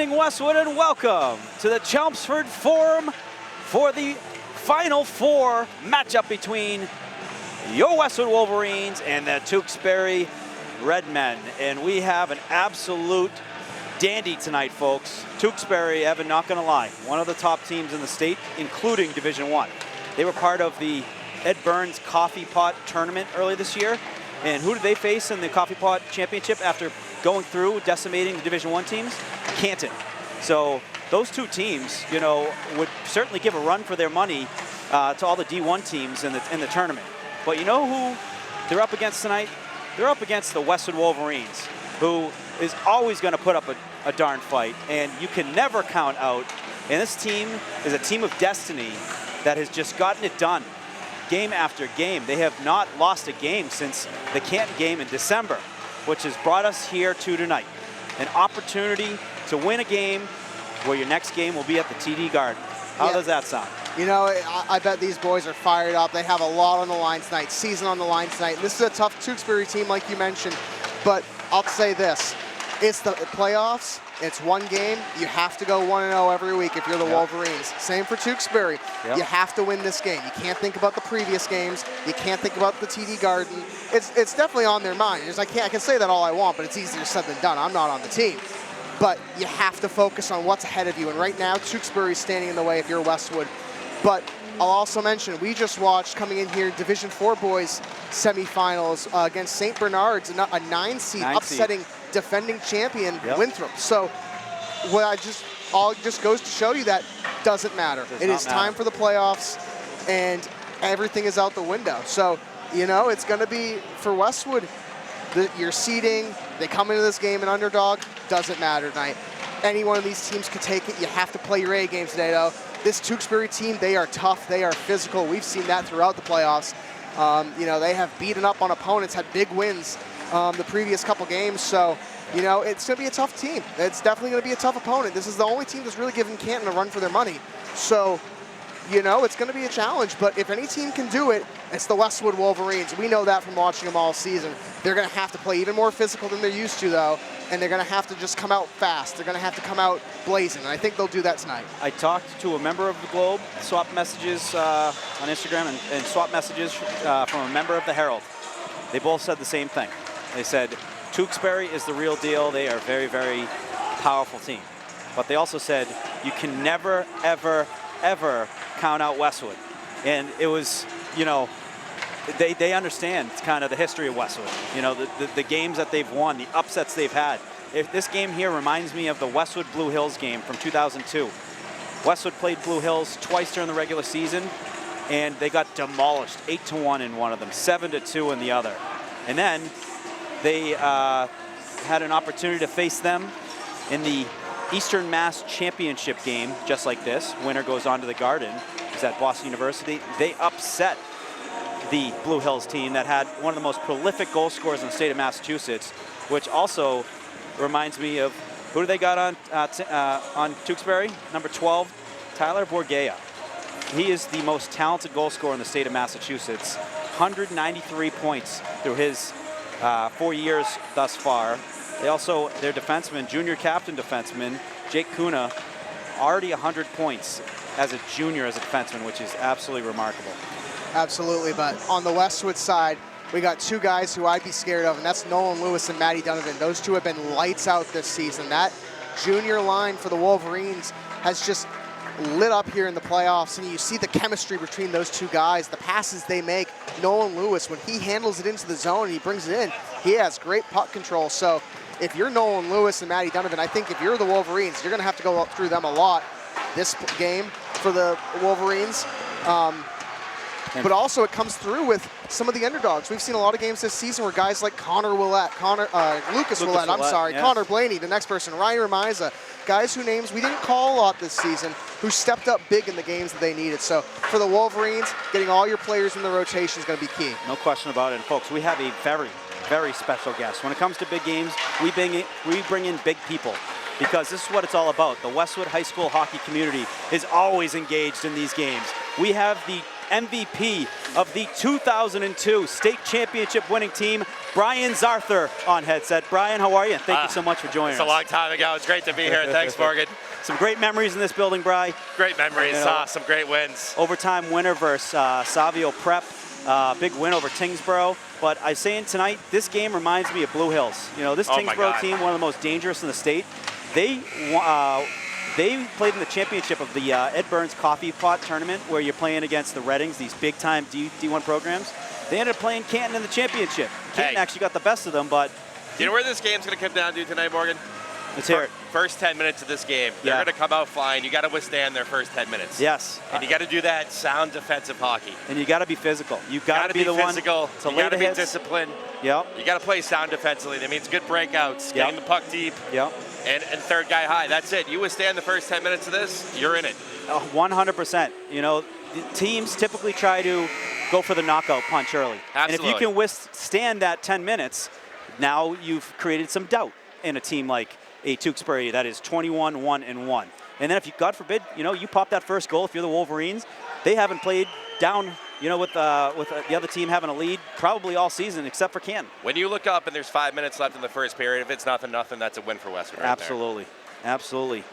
evening, Westwood, and welcome to the Chelmsford Forum for the Final Four matchup between your Westwood Wolverines and the Tewksbury Redmen. And we have an absolute dandy tonight, folks. Tewksbury, Evan, not going to lie, one of the top teams in the state, including Division I. They were part of the Ed Burns Coffee Pot tournament early this year. And who did they face in the Coffee Pot Championship after going through, decimating the Division I teams? Canton. So those two teams, you know, would certainly give a run for their money to all the D1 teams in the tournament. But you know who they're up against tonight? They're up against the Westwood Wolverines, who is always going to put up a darn fight, and you can never count out. And this team is a team of destiny that has just gotten it done game after game. They have not lost a game since the Canton game in December, which has brought us here to tonight. An opportunity to win a game where your next game will be at the TD Garden. How does that sound? You know, I bet these boys are fired up. They have a lot on the line tonight, season on the line tonight. This is a tough Tewksbury team, like you mentioned, but I'll say this. It's the playoffs. It's one game. You have to go 1-0 every week if you're the Wolverines. Same for Tewksbury. You have to win this game. You can't think about the previous games. You can't think about the TD Garden. It's definitely on their mind. I can say that all I want, but it's easier said than done. I'm not on the team. But you have to focus on what's ahead of you. And right now, Tewksbury's standing in the way if you're Westwood. But I'll also mention, we just watched coming in here Division IV boys semifinals against St. Bernard's, a 9-seed, upsetting defending champion Winthrop. So all just goes to show you that doesn't matter. It is time for the playoffs, and everything is out the window. So, you know, it's going to be for Westwood. Your seeding, they come into this game an underdog, doesn't matter tonight. Any one of these teams could take it. You have to play your A game today, though. This Tewksbury team, they are tough, they are physical. We've seen that throughout the playoffs. You know, they have beaten up on opponents, had big wins the previous couple games. So, you know, it's going to be a tough team. It's definitely going to be a tough opponent. This is the only team that's really giving Canton a run for their money. So, you know, it's going to be a challenge. But if any team can do it, it's the Westwood Wolverines. We know that from watching them all season. They're going to have to play even more physical than they're used to, though, and they're going to have to just come out fast. They're going to have to come out blazing, and I think they'll do that tonight. I talked to a member of the Globe, swapped messages on Instagram, and swapped messages from a member of the Herald. They both said the same thing. They said, Tewksbury is the real deal. They are a very, very powerful team. But they also said, you can never, ever, ever count out Westwood. And it was, you know, they understand kind of the history of Westwood. You know, the games that they've won, the upsets they've had. This game here reminds me of the Westwood Blue Hills game from 2002. Westwood played Blue Hills twice during the regular season, and they got demolished, 8-1 in one of them, 7-2 in the other. And then they had an opportunity to face them in the Eastern Mass Championship game, just like this. Winner goes on to the Garden. It's at Boston University. They upset the Blue Hills team that had one of the most prolific goal scorers in the state of Massachusetts, which also reminds me of, who do they got on Tewksbury? Number 12, Tyler Borgea. He is the most talented goal scorer in the state of Massachusetts. 193 points through his 4 years thus far. They also, their defenseman, junior captain defenseman, Jake Kuna, already 100 points as a junior as a defenseman, which is absolutely remarkable. Absolutely, but on the Westwood side, we got two guys who I'd be scared of, and that's Nolan Lewis and Matty Donovan. Those two have been lights out this season. That junior line for the Wolverines has just lit up here in the playoffs, and you see the chemistry between those two guys, the passes they make. Nolan Lewis, when he handles it into the zone and he brings it in, he has great puck control. So if you're Nolan Lewis and Matty Donovan, I think if you're the Wolverines, you're going to have to go through them a lot this game for the Wolverines. But also it comes through with some of the underdogs. We've seen a lot of games this season where guys like Lucas Willett, Connor Blaney, the next person, Ryan Ramiza, guys who names we didn't call a lot this season, who stepped up big in the games that they needed. So for the Wolverines, getting all your players in the rotation is going to be key. No question about it. And folks, we have a very, very special guest. When it comes to big games, we bring in big people, because this is what it's all about. The Westwood High School hockey community is always engaged in these games. We have the MVP of the 2002 state championship winning team, Brian Zarther, on headset. Brian, how are you? And thank you so much for joining us. It's a long time ago. It's great to be here. Thanks, Morgan. Some great memories in this building, Bri. Great memories. You know, some great wins. Overtime winner versus Savio Prep. Big win over Tingsboro. But I'm saying tonight, this game reminds me of Blue Hills. You know, this Tingsboro team, one of the most dangerous in the state. They played in the championship of the Ed Burns Coffee Pot tournament, where you're playing against the Reddings, these big-time D1 programs. They ended up playing Canton in the championship. Canton actually got the best of them, but... You know where this game's going to come down to tonight, Morgan? Let's hear it. First 10 minutes of this game. They're going to come out flying. You got to withstand their first 10 minutes. Yes. And you got to do that sound defensive hockey. And you got to be physical. You got to be the physical. One to you lay got to the be hits. disciplined. Yep. You got to play sound defensively. That means good breakouts, getting the puck deep, yep. and third guy high. That's it. You withstand the first 10 minutes of this, you're in it. 100%. You know, teams typically try to go for the knockout punch early. Absolutely. And if you can withstand that 10 minutes, now you've created some doubt in a team like a Tewksbury that is 21-1-1. And then if you, God forbid, you know, you pop that first goal, if you're the Wolverines, they haven't played down, you know, with the other team having a lead probably all season except for Canton. When you look up and there's 5 minutes left in the first period, if it's 0-0, that's a win for Westwood right Absolutely. there. Absolutely.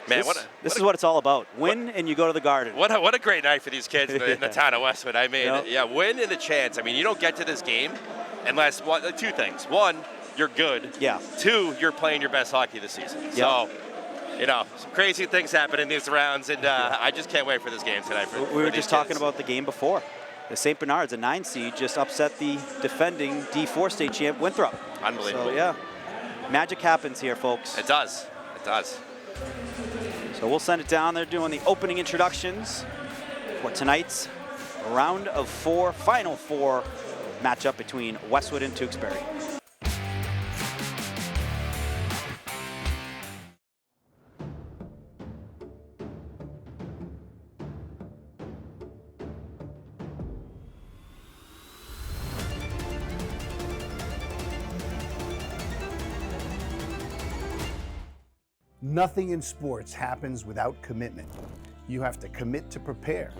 Man, this is what it's all about. Win and you go to the Garden. What a great night for these kids in the town of Westwood. I mean, yeah, win and a chance. I mean, you don't get to this game unless two things. One, you're good. Yeah. Two, you're playing your best hockey this season. Yeah. So, you know, some crazy things happen in these rounds, and I just can't wait for this game tonight. We were just talking about the game before. The St. Bernard's, a 9 seed, just upset the defending D4 state champ Winthrop. Unbelievable. So, yeah, magic happens here, folks. It does. It does. So we'll send it down. They're doing the opening introductions for tonight's round of 4, final 4 matchup between Westwood and Tewksbury. Nothing in sports happens without commitment. You have to commit to prepare.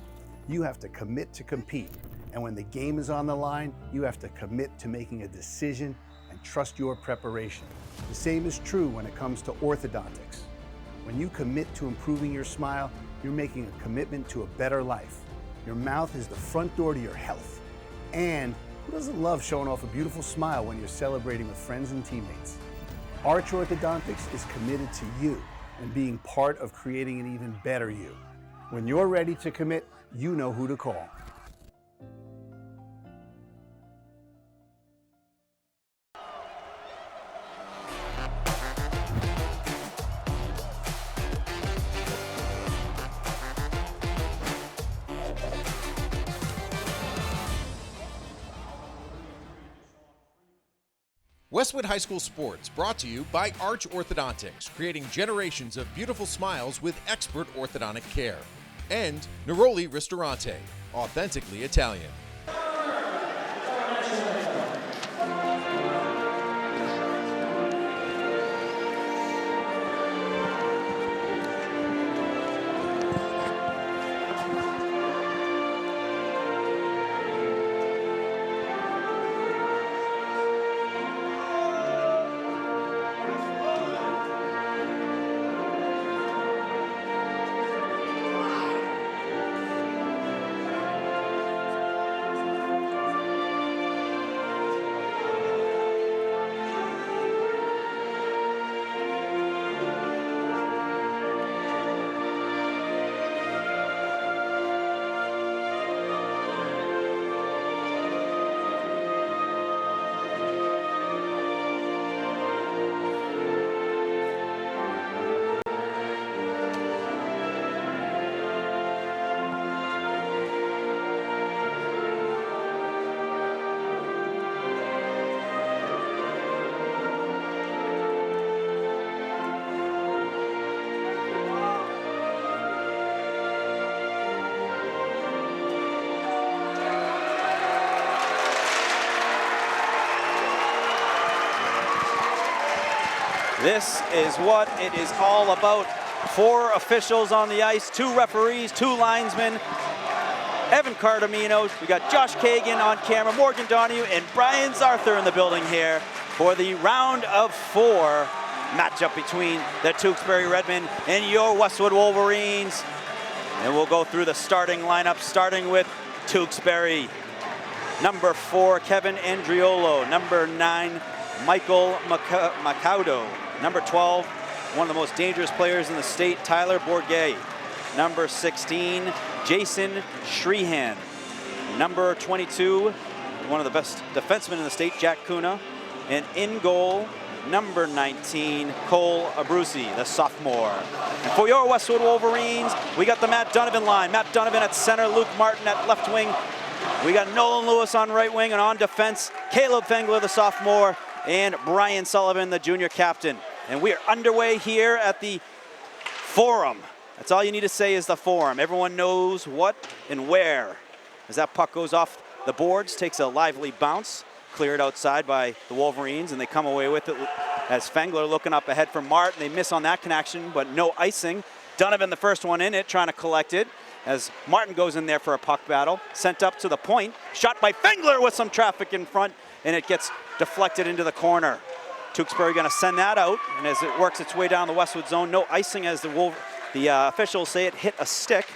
You have to commit to compete. And when the game is on the line, you have to commit to making a decision and trust your preparation. The same is true when it comes to orthodontics. When you commit to improving your smile, you're making a commitment to a better life. Your mouth is the front door to your health. And who doesn't love showing off a beautiful smile when you're celebrating with friends and teammates? Arch Orthodontics is committed to you and being part of creating an even better you. When you're ready to commit, you know who to call. Westwood High School Sports, brought to you by Arch Orthodontics, creating generations of beautiful smiles with expert orthodontic care. And Neroli Ristorante, authentically Italian. This is what it is all about. 4 officials on the ice, 2 referees, 2 linesmen. Evan Cardamino. We got Josh Kagan on camera, Morgan Donahue, and Brian Zarther in the building here for the round of 4 matchup between the Tewksbury Redmen and your Westwood Wolverines. And we'll go through the starting lineup, starting with Tewksbury. Number 4, Kevin Andriolo. Number 9, Michael Macaudo. Number 12, one of the most dangerous players in the state, Tyler Bourget. Number 16, Jason Shreehan. Number 22, one of the best defensemen in the state, Jack Kuna. And in goal, number 19, Cole Abruzzi, the sophomore. And for your Westwood Wolverines, we got the Matt Donovan line. Matt Donovan at center, Luke Martin at left wing. We got Nolan Lewis on right wing, and on defense, Caleb Fengler, the sophomore, and Brian Sullivan, the junior captain. And we are underway here at the Forum. That's all you need to say is the Forum. Everyone knows what and where. As that puck goes off the boards, takes a lively bounce, cleared outside by the Wolverines, and they come away with it as Fengler looking up ahead for Martin. They miss on that connection, but no icing. Donovan, the first one in it, trying to collect it as Martin goes in there for a puck battle. Sent up to the point, shot by Fengler with some traffic in front, and it gets deflected into the corner. Tewksbury going to send that out, and as it works its way down the Westwood zone, no icing as the officials say it hit a stick.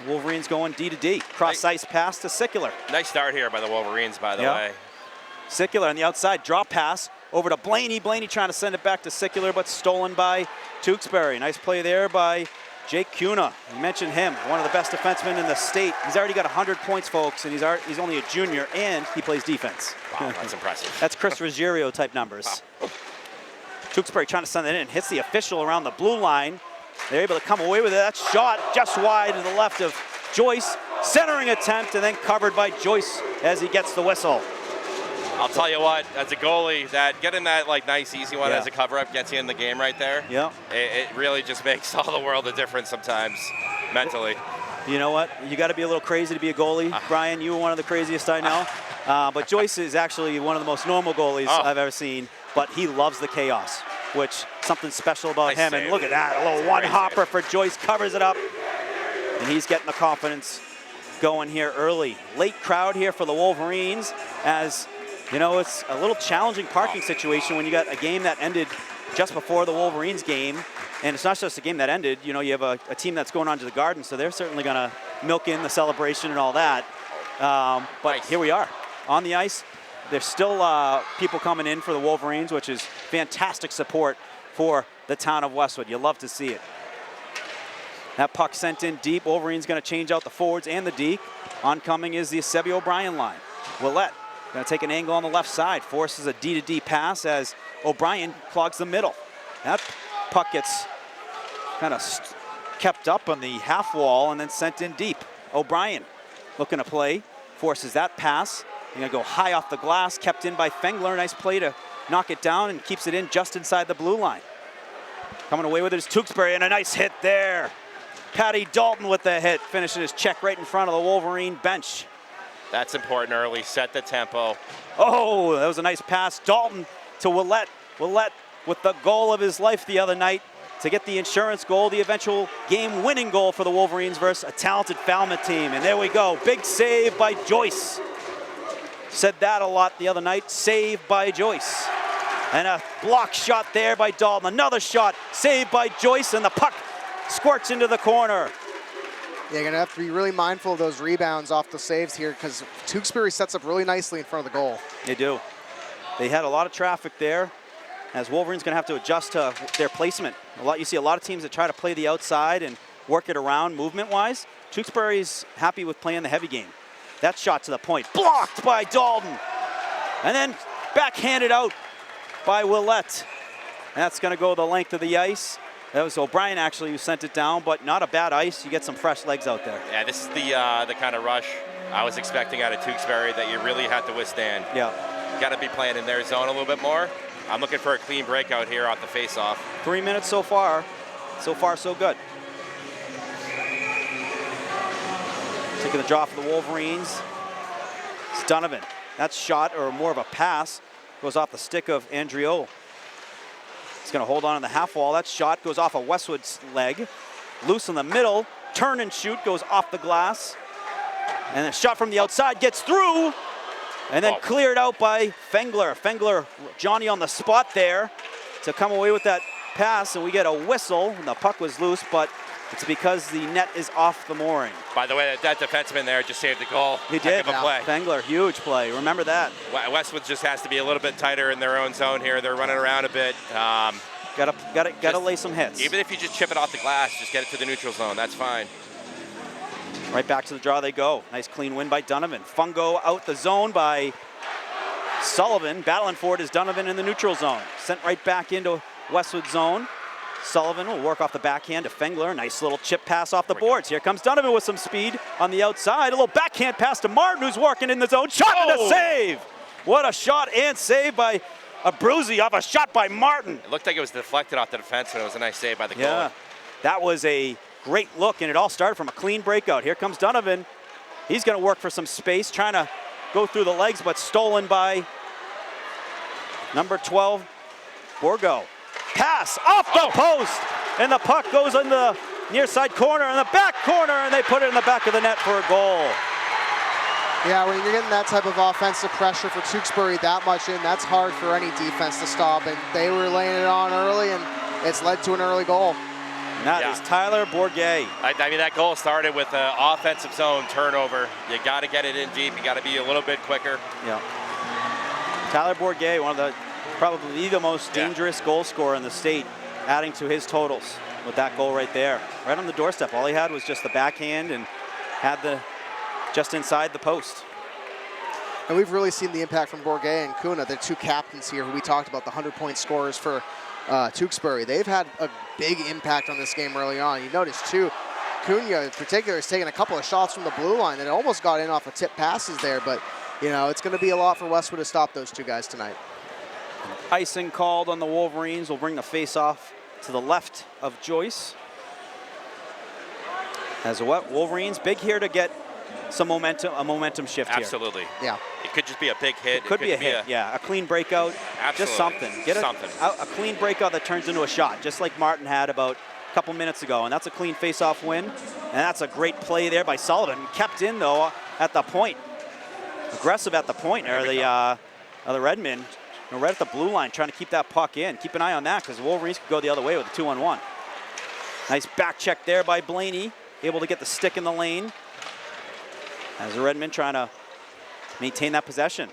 Wolverines going D to D. Cross ice pass to Sickler. Nice start here by the Wolverines, by the way. Sickler on the outside, drop pass over to Blaney. Blaney trying to send it back to Sickler, but stolen by Tewksbury. Nice play there by Jake Kuna. You mentioned him, one of the best defensemen in the state. He's already got 100 points, folks, and he's only a junior, and he plays defense. Wow, that's impressive. That's Chris Ruggiero type numbers. Wow. Tewksbury trying to send it in, hits the official around the blue line. They're able to come away with it. That shot just wide to the left of Joyce. Centering attempt, and then covered by Joyce as he gets the whistle. I'll tell you what, as a goalie, that getting that nice easy one as a cover-up gets you in the game right there. Yeah. It really just makes all the world of difference sometimes, mentally. You know what? You got to be a little crazy to be a goalie. Brian, you were one of the craziest I know. But Joyce is actually one of the most normal goalies I've ever seen. But he loves the chaos, which something special about him. And look at that, a little one-hopper for Joyce, covers it up. And he's getting the confidence going here early. Late crowd here for the Wolverines as, you know, it's a little challenging parking situation when you got a game that ended just before the Wolverines game. And it's not just a game that ended. You know, you have a team that's going on to the Garden, so they're certainly going to milk in the celebration and all that. But here we are on the ice. There's still people coming in for the Wolverines, which is fantastic support for the town of Westwood. You love to see it. That puck sent in deep. Wolverines going to change out the forwards and the D. Oncoming is the Eusebio O'Brien line. Willette going to take an angle on the left side. Forces a D to D pass as O'Brien clogs the middle. That puck gets kind of kept up on the half wall and then sent in deep. O'Brien looking to play. Forces that pass. He's going to go high off the glass. Kept in by Fengler. Nice play to knock it down and keeps it in just inside the blue line. Coming away with it is Tewksbury, and a nice hit there. Patty Dalton with the hit, finishing his check right in front of the Wolverine bench. That's important early, set the tempo. Oh, that was a nice pass. Dalton to Willette. Willette with the goal of his life the other night to get the insurance goal, the eventual game-winning goal for the Wolverines versus a talented Falmouth team. And there we go, big save by Joyce. Said that a lot the other night, save by Joyce. And a block shot there by Dalton. Another shot, saved by Joyce, and the puck squirts into the corner. Yeah, you're going to have to be really mindful of those rebounds off the saves here because Tewksbury sets up really nicely in front of the goal. They do. They had a lot of traffic there as Wolverine's going to have to adjust to their placement. You see a lot of teams that try to play the outside and work it around movement-wise. Tewksbury's happy with playing the heavy game. That shot to the point, blocked by Dalton. And then backhanded out by Willette. That's going to go the length of the ice. That was O'Brien actually who sent it down, but not a bad ice. You get some fresh legs out there. Yeah, this is the kind of rush I was expecting out of Tewksbury that you really have to withstand. Yeah. Got to be playing in their zone a little bit more. I'm looking for a clean breakout here off the face-off. 3 minutes so far. So far, so good. Taking the draw for the Wolverines. It's Donovan. That shot, or more of a pass, goes off the stick of Andriolo. He's going to hold on in the half wall. That shot goes off of Westwood's leg. Loose in the middle. Turn and shoot goes off the glass. And a shot from the outside gets through, and then cleared out by Fengler. Fengler, Johnny on the spot there to come away with that pass, and we get a whistle, and the puck was loose, but it's because the net is off the mooring. By the way, that defenseman there just saved the goal. He did. Heck of a play. Fengler, huge play. Remember that. Westwood just has to be a little bit tighter in their own zone here. They're running around a bit. Gotta lay some hits. Even if you just chip it off the glass, just get it to the neutral zone. That's fine. Right back to the draw they go. Nice clean win by Donovan. Fungo out the zone by Sullivan. Battling for it is Donovan in the neutral zone. Sent right back into Westwood zone. Sullivan will work off the backhand to Fengler. Nice little chip pass off the boards. Here comes Donovan with some speed on the outside. A little backhand pass to Martin, who's working in the zone. Shot and a save! What a shot and save by Abruzzi off a shot by Martin. It looked like it was deflected off the defense, and it was a nice save by the goalie. Yeah, that was a great look, and it all started from a clean breakout. Here comes Donovan. He's going to work for some space, trying to go through the legs, but stolen by number 12, Borgo. Pass off the post, and the puck goes in the near side corner, in the back corner, and they put it in the back of the net for a goal. Yeah, when you're getting that type of offensive pressure for Tewksbury that much in, that's hard for any defense to stop, and they were laying it on early, and it's led to an early goal. And that is Tyler Bourget. I mean, that goal started with an offensive zone turnover. You got to get it in deep. You got to be a little bit quicker. Yeah. Tyler Bourget, one of the probably the most dangerous goal scorer in the state, adding to his totals with that goal right there. Right on the doorstep. All he had was just the backhand and had the just inside the post. And we've really seen the impact from Bourget and Kuna, the two captains here who we talked about, the 100-point scorers for Tewksbury. They've had a big impact on this game early on. You notice too, Cunha in particular is taking a couple of shots from the blue line that almost got in off of tip passes there, but you know, it's going to be a lot for Westwood to stop those two guys tonight. Icing called on the Wolverines will bring the face-off to the left of Joyce. As a Wolverines, big here to get some momentum, a momentum shift here. Absolutely. Yeah. It could just be a big hit. It could be a hit, yeah. A clean breakout. Absolutely. Just something. Get something. A clean breakout that turns into a shot, just like Martin had about a couple minutes ago. And that's a clean face-off win. And that's a great play there by Sullivan. Kept in, though, at the point. Aggressive at the point, or the Redmen. Right at the blue line, trying to keep that puck in. Keep an eye on that, because the Wolverines could go the other way with a 2-on-1. Nice back check there by Blaney, able to get the stick in the lane. As the Redmen trying to maintain that possession.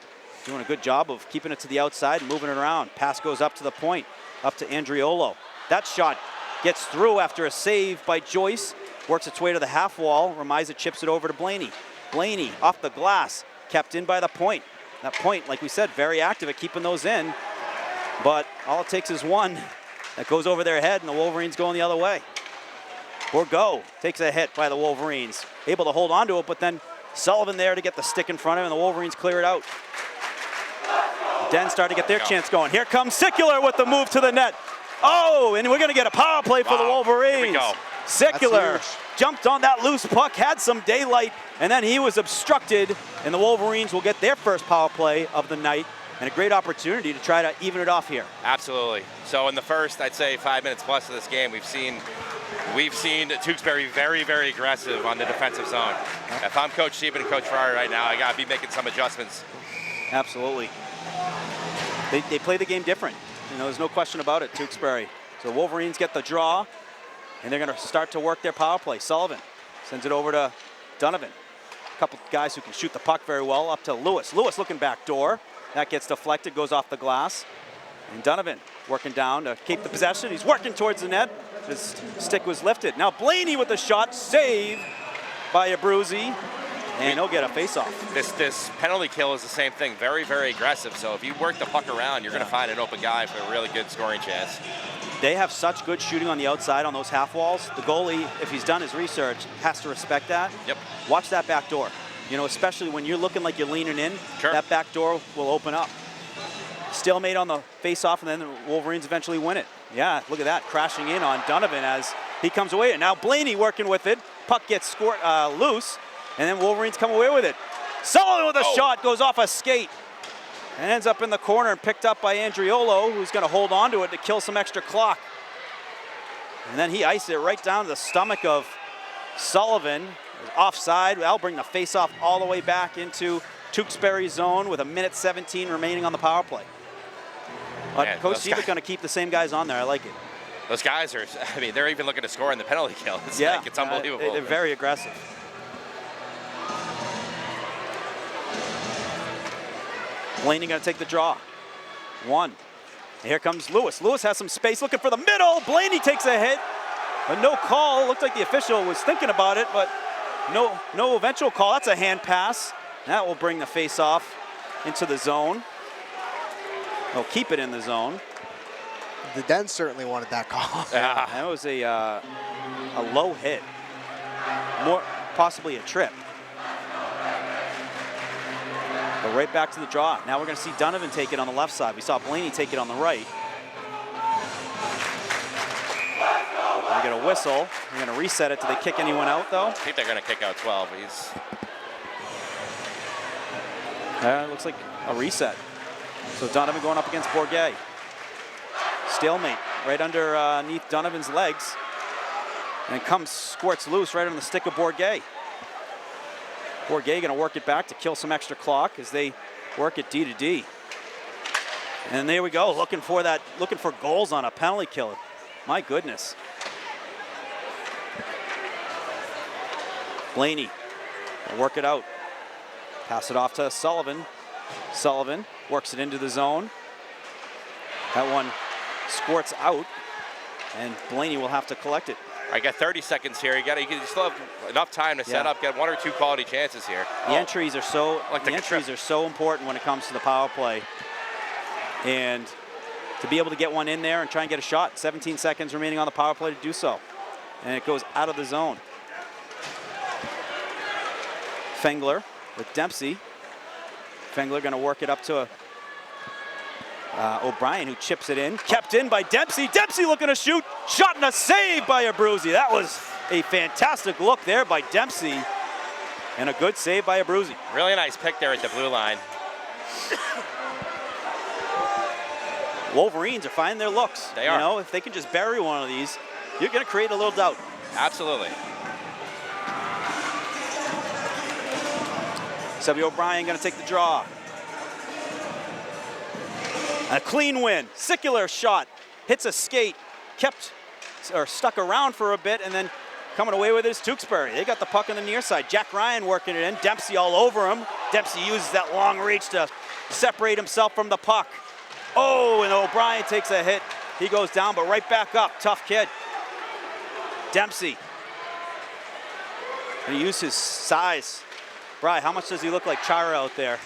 Doing a good job of keeping it to the outside and moving it around. Pass goes up to the point, up to Andriolo. That shot gets through after a save by Joyce. Works its way to the half wall. Remiza chips it over to Blaney. Blaney off the glass, kept in by the point. That point, like we said, very active at keeping those in. But all it takes is one that goes over their head, and the Wolverines going the other way. Bourgo takes a hit by the Wolverines. Able to hold on to it, but then Sullivan there to get the stick in front of him, and the Wolverines clear it out. Den starting to get their chance going. Here comes Sicular with the move to the net. Oh, and we're going to get a power play for the Wolverines. Here we go. Sicular jumped on that loose puck, had some daylight, and then he was obstructed, and the Wolverines will get their first power play of the night, and a great opportunity to try to even it off here. Absolutely. So in the first, I'd say 5 minutes plus of this game, we've seen Tewksbury very, very aggressive on the defensive zone. If I'm Coach Sieben and Coach Ferrari right now, I got to be making some adjustments. Absolutely. They play the game different. You know, there's no question about it, Tewksbury. So Wolverines get the draw, and they're going to start to work their power play. Sullivan sends it over to Donovan. A couple guys who can shoot the puck very well, up to Lewis. Lewis looking back door. That gets deflected, goes off the glass. And Donovan working down to keep the possession. He's working towards the net. His stick was lifted. Now Blaney with the shot, save by Abruzzi, and he'll get a face-off. This penalty kill is the same thing, very, very aggressive. So if you work the puck around, you're going to find an open guy for a really good scoring chance. They have such good shooting on the outside on those half walls. The goalie, if he's done his research, has to respect that. Yep. Watch that back door. You know, especially when you're looking like you're leaning in, that back door will open up. Stalemate on the face-off, and then the Wolverines eventually win it. Yeah, look at that, crashing in on Donovan as he comes away. And now Blaney working with it. Puck gets loose, and then Wolverines come away with it. Sullivan with a shot, goes off a skate, and ends up in the corner and picked up by Andriolo, who's going to hold on to it to kill some extra clock. And then he iced it right down to the stomach of Sullivan, offside. That'll bring the face-off all the way back into Tewksbury zone with 1:17 remaining on the power play. But Man, Coach those Siebert guys- going to keep the same guys on there. I like it. Those guys are, I mean, they're even looking to score in the penalty kill. It's like, it's unbelievable. They're very aggressive. Blaney going to take the draw. 1. And here comes Lewis. Lewis has some space looking for the middle. Blaney takes a hit, but no call. Looked like the official was thinking about it, but no eventual call. That's a hand pass. That will bring the face-off into the zone. They'll keep it in the zone. The Den certainly wanted that call. Yeah. That was a low hit, more possibly a trip. But right back to the draw. Now we're going to see Donovan take it on the left side. We saw Blaney take it on the right. We get a whistle. We're going to reset it. Do they kick anyone out though? I think they're going to kick out 12. Looks like a reset. So Donovan going up against Bourget. Stalemate right underneath Donovan's legs. And comes, squirts loose right on the stick of Bourget. Bourget going to work it back to kill some extra clock as they work it D to D. And there we go, looking for goals on a penalty kill. My goodness. Blaney will work it out. Pass it off to Sullivan. Sullivan works it into the zone. That one squirts out, and Blaney will have to collect it. I got 30 seconds here. You still have enough time to set up, get 1 or 2 quality chances here. The entries are so important when it comes to the power play, and to be able to get one in there and try and get a shot. 17 seconds remaining on the power play to do so, and it goes out of the zone. Fengler with Dempsey. Fengler going to work it up to O'Brien, who chips it in. Kept in by Dempsey. Dempsey looking to shoot. Shot and a save by Abruzzi. That was a fantastic look there by Dempsey. And a good save by Abruzzi. Really nice pick there at the blue line. Wolverines are finding their looks. They are. You know, if they can just bury one of these, you're going to create a little doubt. Absolutely. Sebby O'Brien going to take the draw. A clean win. Sicular shot. Hits a skate. Stuck around for a bit, and then coming away with it is Tewksbury. They got the puck on the near side. Jack Ryan working it in. Dempsey all over him. Dempsey uses that long reach to separate himself from the puck. Oh, and O'Brien takes a hit. He goes down, but right back up. Tough kid. Dempsey. And he used his size. Bri, how much does he look like Chara out there?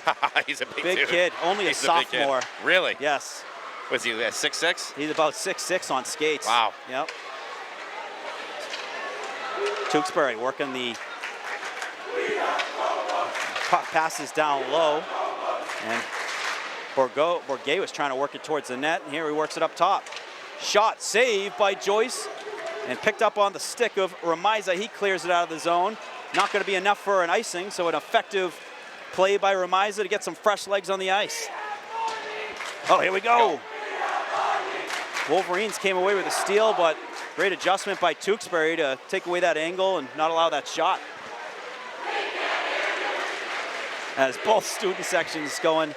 He's a big Big dude. kid, only He's a sophomore. big kid. Really? Yes. Was he 6'6"? He's about 6'6" on skates. Wow. Yep. Tewksbury working the passes down low. And Bourget was trying to work it towards the net, and here he works it up top. Shot saved by Joyce and picked up on the stick of Ramiza. He clears it out of the zone. Not going to be enough for an icing, so an effective play by Ramiza to get some fresh legs on the ice. Oh, here we go. Wolverines came away with a steal, but great adjustment by Tewksbury to take away that angle and not allow that shot. As both student sections going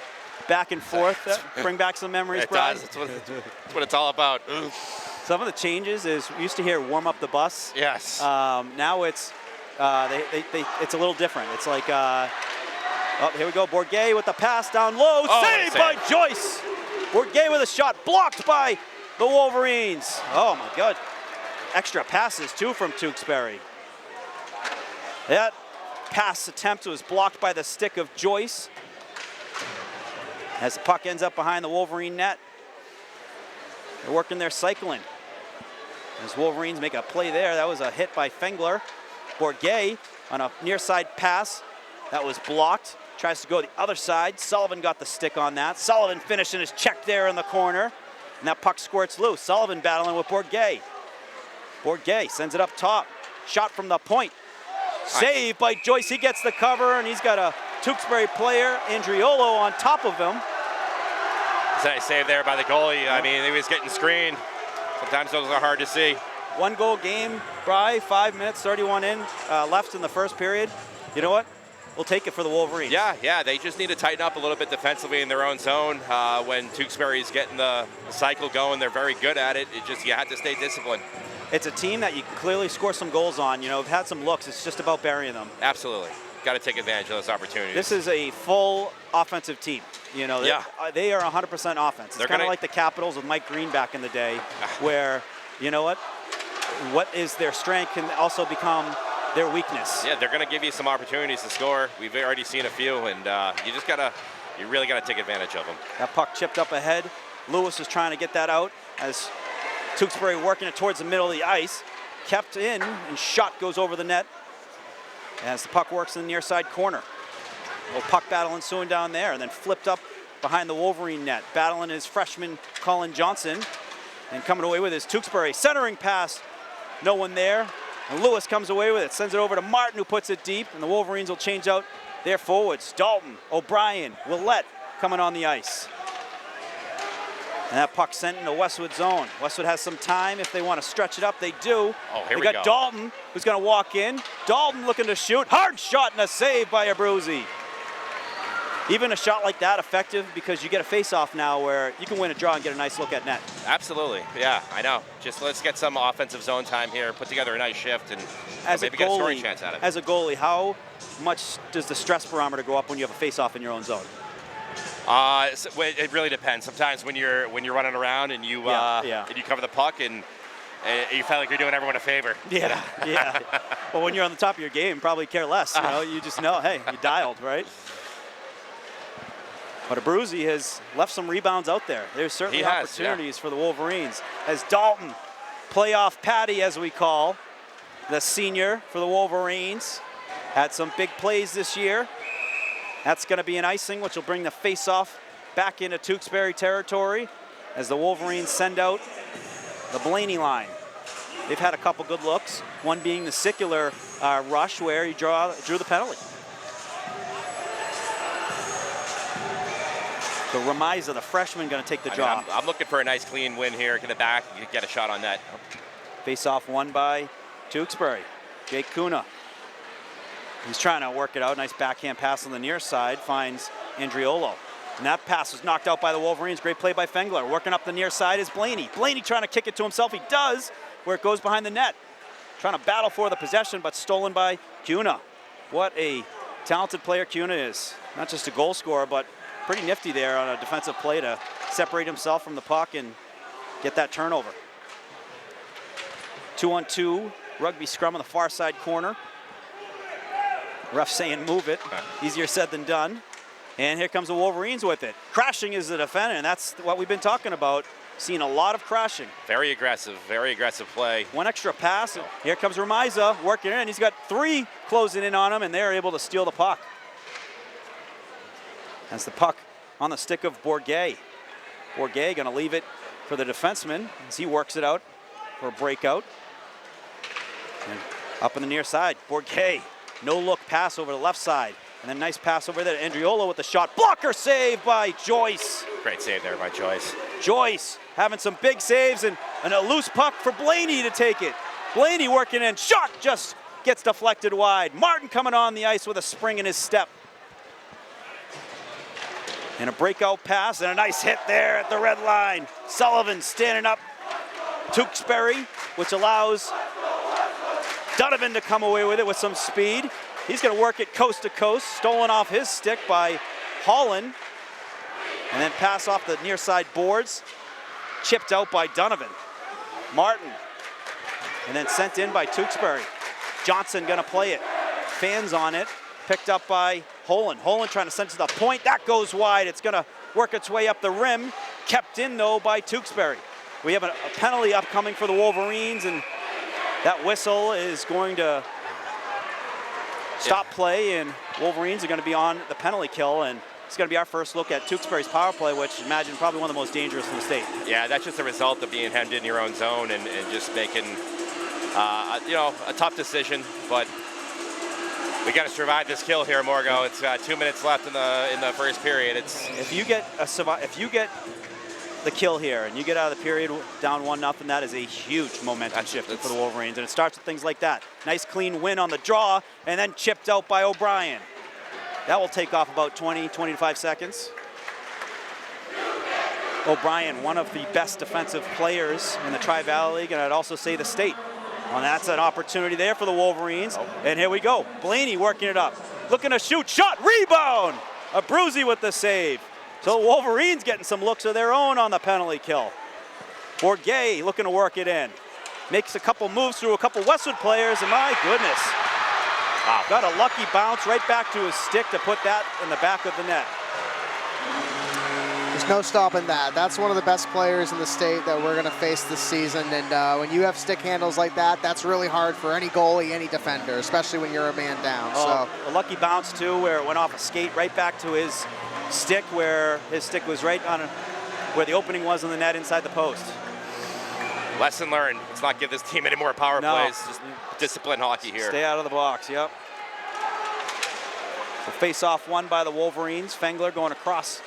back and forth, bring back some memories, It Brian. does. That's what it's all about. Some of the changes is we used to hear warm up the bus. Yes. Now it's it's a little different. It's like, oh, here we go. Bourget with the pass down low. Oh, Saved by Joyce. Bourget with a shot blocked by the Wolverines. Oh my God. Extra passes too from Tewksbury. That pass attempt was blocked by the stick of Joyce. As the puck ends up behind the Wolverine net. They're working their cycling. As Wolverines make a play there, that was a hit by Fengler. Bourget on a near side pass. That was blocked. Tries to go the other side. Sullivan got the stick on that. Sullivan finishing his check there in the corner. And that puck squirts loose. Sullivan battling with Bourget. Bourget sends it up top. Shot from the point. Saved by Joyce. He gets the cover, and he's got a Tewksbury player, Andriolo, on top of him. Nice save there by the goalie. I mean, he was getting screened. Sometimes those are hard to see. 1-goal game, Bry, 5 minutes, 31 left in the first period. You know what? We'll take it for the Wolverines. Yeah, they just need to tighten up a little bit defensively in their own zone. When Tewksbury's getting the cycle going, they're very good at it. You have to stay disciplined. It's a team that you can clearly score some goals on. You know, have had some looks. It's just about burying them. Absolutely. Got to take advantage of those opportunities. This is a full offensive team. You know, they are 100% offense. It's kind of like the Capitals with Mike Green back in the day, where, you know what is their strength can also become their weakness. Yeah, they're going to give you some opportunities to score. We've already seen a few, and you really got to take advantage of them. That puck chipped up ahead. Lewis is trying to get that out as Tewksbury working it towards the middle of the ice. Kept in, and shot goes over the net as the puck works in the near side corner. A little puck battle ensuing down there, and then flipped up behind the Wolverine net. Battling his freshman Colin Johnson, and coming away with his Tewksbury. Centering pass, no one there. And Lewis comes away with it, sends it over to Martin, who puts it deep, and the Wolverines will change out their forwards. Dalton, O'Brien, Willette coming on the ice. And that puck sent into Westwood zone. Westwood has some time if they want to stretch it up. They do. Oh, here we go. got Dalton, who's going to walk in. Dalton looking to shoot. Hard shot and a save by Abruzzi. Even a shot like that effective because you get a face-off now where you can win a draw and get a nice look at net. Absolutely. Yeah, I know. Just let's get some offensive zone time here, put together a nice shift, and maybe get a scoring chance out of it. As a goalie, how much does the stress barometer go up when you have a face-off in your own zone? It really depends. Sometimes when you're running around and you and you cover the puck and you feel like you're doing everyone a favor. Yeah. Well, when you're on the top of your game, probably care less. You know, you just know, hey, you dialed, right? But Abruzzi has left some rebounds out there. There's certainly opportunities for the Wolverines. As Dalton, playoff Patty, as we call the senior for the Wolverines, had some big plays this year. That's going to be an icing, which will bring the face-off back into Tewksbury territory as the Wolverines send out the Blaney line. They've had a couple good looks, one being the Sicular rush where he drew the penalty. So Ramiza, the freshman, going to take the draw. I'm looking for a nice clean win here. Get it back, get a shot on net. Face-off won by Tewksbury. Jake Kuna. He's trying to work it out. Nice backhand pass on the near side. Finds Andriolo. And that pass was knocked out by the Wolverines. Great play by Fengler. Working up the near side is Blaney. Blaney trying to kick it to himself. He does, where it goes behind the net. Trying to battle for the possession, but stolen by Kuna. What a talented player Kuna is. Not just a goal scorer, but pretty nifty there on a defensive play to separate himself from the puck and get that turnover. 2-on-2 rugby scrum on the far side corner. Ref saying move it. Easier said than done. And here comes the Wolverines with it. Crashing is the defender, and that's what we've been talking about. Seeing a lot of crashing. Very aggressive play. One extra pass. Here comes Ramiza working in. He's got three closing in on him, and they're able to steal the puck. That's the puck on the stick of Bourget. Bourget going to leave it for the defenseman as he works it out for a breakout. And up in the near side, Bourget. No-look pass over the left side. And then nice pass over there to Andriolo with the shot. Blocker save by Joyce. Great save there by Joyce. Joyce having some big saves and a loose puck for Blaney to take it. Blaney working in. Shot just gets deflected wide. Martin coming on the ice with a spring in his step. And a breakout pass and a nice hit there at the red line. Sullivan standing up. Tewksbury, which allows Donovan to come away with it with some speed. He's going to work it coast to coast. Stolen off his stick by Holland. And then pass off the near side boards. Chipped out by Donovan. Martin. And then sent in by Tewksbury. Johnson going to play it. Fans on it. Picked up by Holland. Holland trying to send it to the point. That goes wide. It's going to work its way up the rim. Kept in, though, by Tewksbury. We have a penalty upcoming for the Wolverines, and that whistle is going to stop play, and Wolverines are going to be on the penalty kill, and it's going to be our first look at Tewksbury's power play, which imagine probably one of the most dangerous in the state. Yeah, that's just a result of being hemmed in your own zone and just making, a tough decision, but we got to survive this kill here, Morgo. It's 2 minutes left in the first period. If you get the kill here, and you get out of the period down 1-0, that is a huge momentum shift for the Wolverines, and it starts with things like that. Nice clean win on the draw, and then chipped out by O'Brien. That will take off about 25 seconds. O'Brien, one of the best defensive players in the Tri-Valley League, and I'd also say the state. Well, that's an opportunity there for the Wolverines. And here we go. Blaney working it up. Looking to shoot. Shot. Rebound. Abruzzi with the save. So the Wolverines getting some looks of their own on the penalty kill. Bourget looking to work it in. Makes a couple moves through a couple Westwood players, and my goodness. Wow. Got a lucky bounce right back to his stick to put that in the back of the net. There's no stopping that. That's one of the best players in the state that we're going to face this season. And when you have stick handles like that, that's really hard for any goalie, any defender, especially when you're a man down. So a lucky bounce too, where it went off a skate right back to his stick, where his stick was right on where the opening was in the net inside the post. Lesson learned. Let's not give this team any more power plays. Just discipline hockey here. Stay out of the box. Yep. So face-off won by the Wolverines. Fengler going across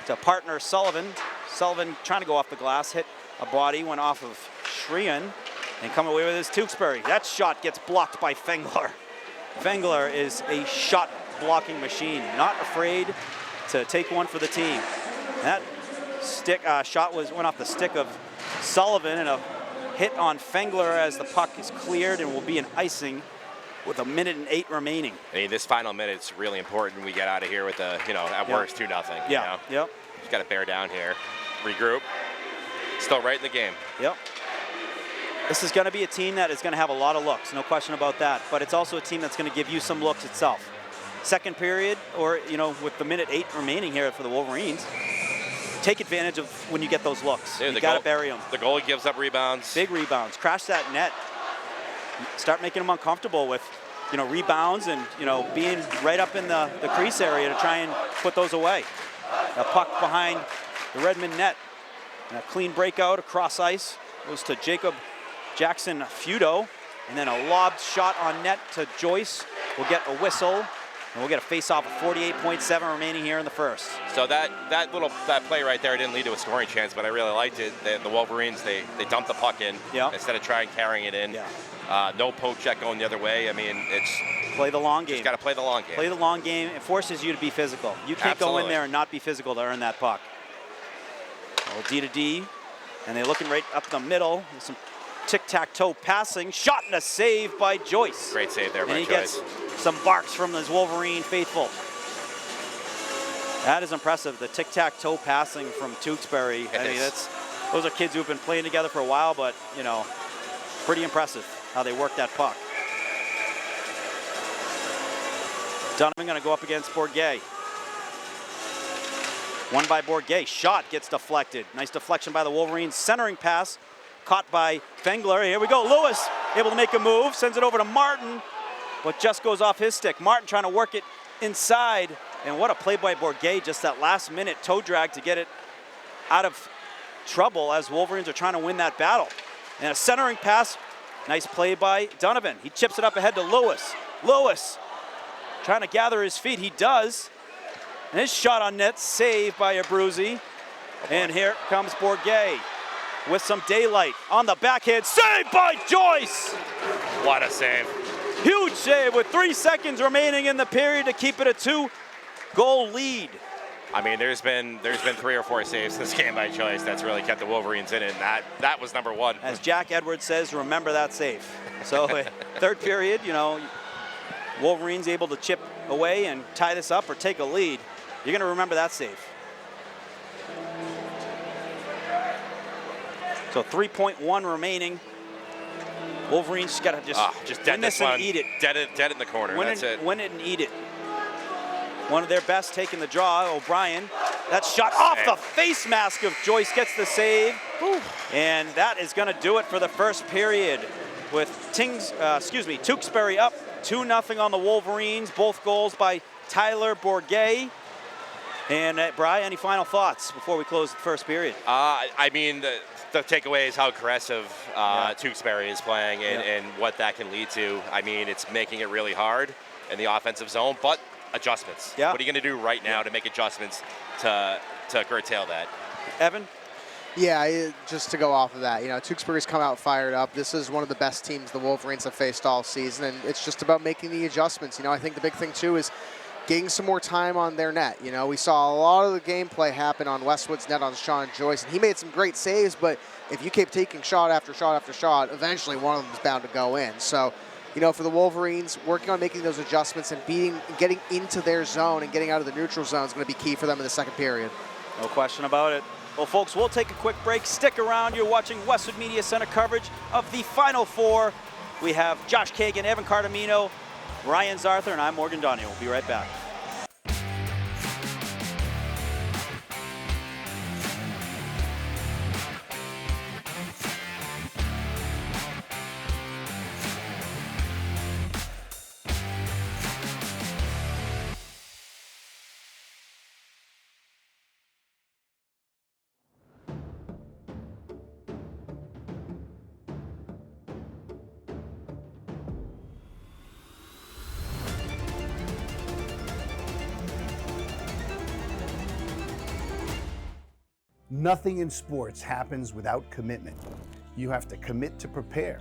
to partner Sullivan. Sullivan trying to go off the glass, hit a body, went off of Shreen, and come away with his Tewksbury. That shot gets blocked by Fengler. Fengler is a shot blocking machine, not afraid to take one for the team. That stick shot went off the stick of Sullivan, and a hit on Fengler as the puck is cleared and will be an icing with 1:08 remaining. I mean, this final minute's really important. We get out of here with a, at worst 2-0. Yeah. Yep. Just got to bear down here, regroup. Still right in the game. Yep. This is going to be a team that is going to have a lot of looks, no question about that. But it's also a team that's going to give you some looks itself. Second period, or with the 1:08 remaining here for the Wolverines, take advantage of when you get those looks. Dude, you got to bury them. The goalie gives up rebounds. Big rebounds. Crash that net. Start making them uncomfortable with, rebounds and, being right up in the crease area to try and put those away. A puck behind the Redmond net. And a clean breakout across ice goes to Jacob Jackson Feudo. And then a lobbed shot on net to Joyce. We'll get a whistle. And we'll get a face-off of 48.7 remaining here in the first. So that play right there didn't lead to a scoring chance, but I really liked it. The Wolverines, they dumped the puck in instead of trying carrying it in. Yeah. No poke check going the other way. I mean, it's play the long game. Just got to play the long game. Play the long game. It forces you to be physical. You can't go in there and not be physical to earn that puck. Well, D to D, and they're looking right up the middle. With some tic-tac-toe passing. Shot and a save by Joyce. Great save there by Joyce. And he gets some barks from his Wolverine faithful. That is impressive, the tic-tac-toe passing from Tewksbury. I mean, those are kids who have been playing together for a while, but, pretty impressive how they work that puck. Donovan going to go up against Bourget. Won by Bourget. Shot gets deflected. Nice deflection by the Wolverines. Centering pass caught by Fengler. Here we go. Lewis able to make a move. Sends it over to Martin, but just goes off his stick. Martin trying to work it inside. And what a play by Bourget. Just that last minute toe drag to get it out of trouble as Wolverines are trying to win that battle. And a centering pass. Nice play by Donovan. He chips it up ahead to Lewis. Lewis trying to gather his feet. He does. And his shot on net, saved by Abruzzi. And here comes Bourget with some daylight on the backhand. Saved by Joyce! What a save. Huge save with 3 seconds remaining in the period to keep it a 2-goal lead. I mean, there's been 3 or 4 saves this game by Joyce that's really kept the Wolverines in it, and that was number 1. As Jack Edwards says, remember that save. So third period, Wolverines able to chip away and tie this up or take a lead. You're going to remember that save. So 3.1 remaining. Wolverines got to just dead win this and eat it. Dead in the corner. That's it. Win it and eat it. One of their best taking the draw, O'Brien. That shot off the face mask of Joyce gets the save. Whew. And that is going to do it for the first period with Tewksbury up 2-0 on the Wolverines. Both goals by Tyler Bourget. And Bri, any final thoughts before we close the first period? I mean, the takeaway is how aggressive Tewksbury is playing and what that can lead to. I mean, it's making it really hard in the offensive zone, but adjustments. Yeah. What are you going to do right now to make adjustments to curtail that? Evan? Yeah, just to go off of that, Tewksbury's come out fired up. This is one of the best teams the Wolverines have faced all season, and it's just about making the adjustments. I think the big thing, too, is getting some more time on their net. We saw a lot of the gameplay happen on Westwood's net on Sean Joyce, and he made some great saves, but if you keep taking shot after shot after shot, eventually one of them is bound to go in. So, for the Wolverines, working on making those adjustments and getting into their zone and getting out of the neutral zone is going to be key for them in the second period. No question about it. Well, folks, we'll take a quick break. Stick around. You're watching Westwood Media Center coverage of the Final Four. We have Josh Kagan, Evan Cardamino, Ryan Zarther, and I'm Morgan Donahue. We'll be right back. Nothing in sports happens without commitment. You have to commit to prepare.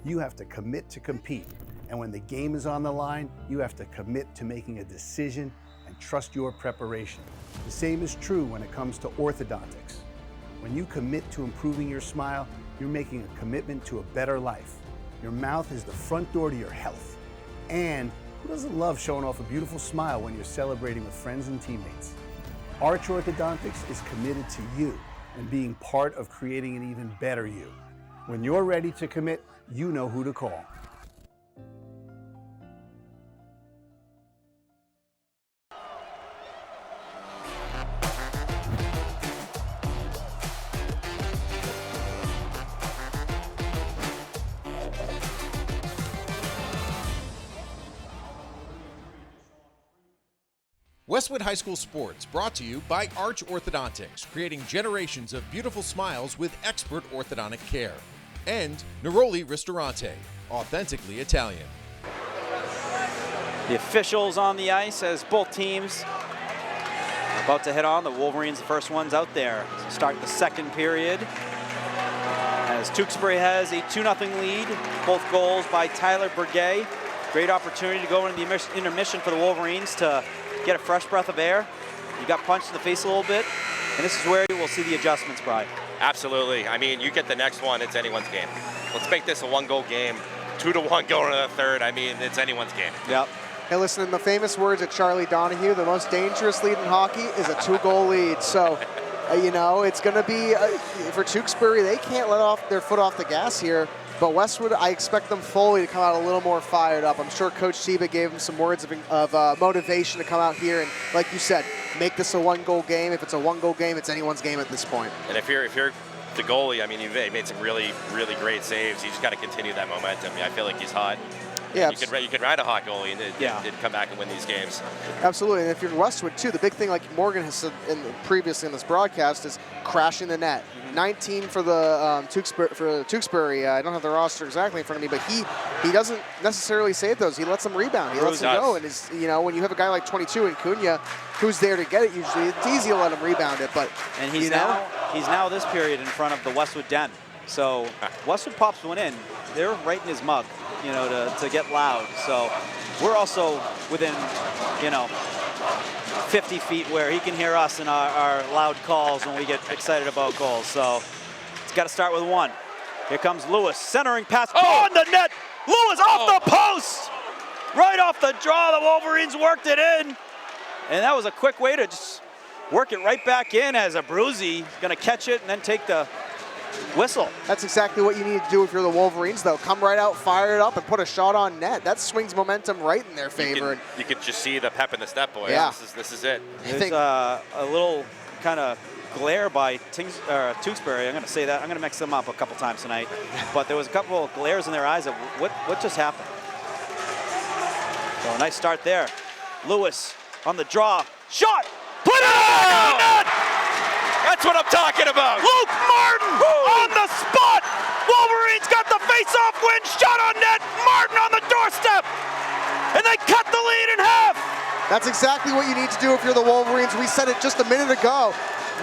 You have to commit to compete. And when the game is on the line, you have to commit to making a decision and trust your preparation. The same is true when it comes to orthodontics. When you commit to improving your smile, you're making a commitment to a better life. Your mouth is the front door to your health. And who doesn't love showing off a beautiful smile when you're celebrating with friends and teammates? Arch Orthodontics is committed to you and being part of creating an even better you. When you're ready to commit, you know who to call. Westwood High School Sports, brought to you by Arch Orthodontics, creating generations of beautiful smiles with expert orthodontic care. And Neroli Ristorante, authentically Italian. The officials on the ice as both teams are about to head on. The Wolverines, the first ones out there to start the second period. As Tewksbury has a 2-0 lead, both goals by Tyler Burgay. Great opportunity to go into the intermission for the Wolverines to get a fresh breath of air. You got punched in the face a little bit, and this is where we'll see the adjustments, Brian. Absolutely. I mean, you get the next one, it's anyone's game. Let's make this a one-goal game, 2-1 going to the third. I mean, it's anyone's game. Yep. Hey, listen, in the famous words of Charlie Donahue, the most dangerous lead in hockey is a 2-goal lead. So, it's going to be, for Tewksbury, they can't let their foot off the gas here. But Westwood, I expect them fully to come out a little more fired up. I'm sure Coach Siba gave them some words of motivation to come out here and, like you said, make this a one-goal game. If it's a one-goal game, it's anyone's game at this point. And if you're the goalie, I mean, you've made some really, really great saves. You just got to continue that momentum. I feel like he's hot. Yeah, you could ride a hot goalie and come back and win these games. Absolutely, and if you're Westwood too, the big thing, like Morgan has said previously in this broadcast, is crashing the net. 19 for the Tewksbury. I don't have the roster exactly in front of me, but he doesn't necessarily save those. He lets them rebound. He lets them go, and when you have a guy like 22 in Cunha, who's there to get it, usually it's easy to let him rebound it. But and he's now this period in front of the Westwood den. So Westwood pops one in. They're right in his mug, to get loud. So we're also within, 50 feet where he can hear us and our loud calls when we get excited about goals. So it's got to start with one. Here comes Lewis, centering pass on the net. Lewis off the post, right off the draw. The Wolverines worked it in, and that was a quick way to just work it right back in as Abruzzi going to catch it and then take the whistle. That's exactly what you need to do if you're the Wolverines, though. Come right out, fire it up, and put a shot on net. That swings momentum right in their favor. You could just see the pep in the step, boys. Yeah. This is it. There's a little kind of glare by Tewksbury. I'm going to say that. I'm going to mix them up a couple times tonight. But there was a couple of glares in their eyes of what just happened. So a nice start there. Lewis on the draw. Shot! Put it on net! That's what I'm talking about. Luke Martin on the spot. Wolverines got the face-off win. Shot on net. Martin on the doorstep. And they cut the lead in half. That's exactly what you need to do if you're the Wolverines. We said it just a minute ago.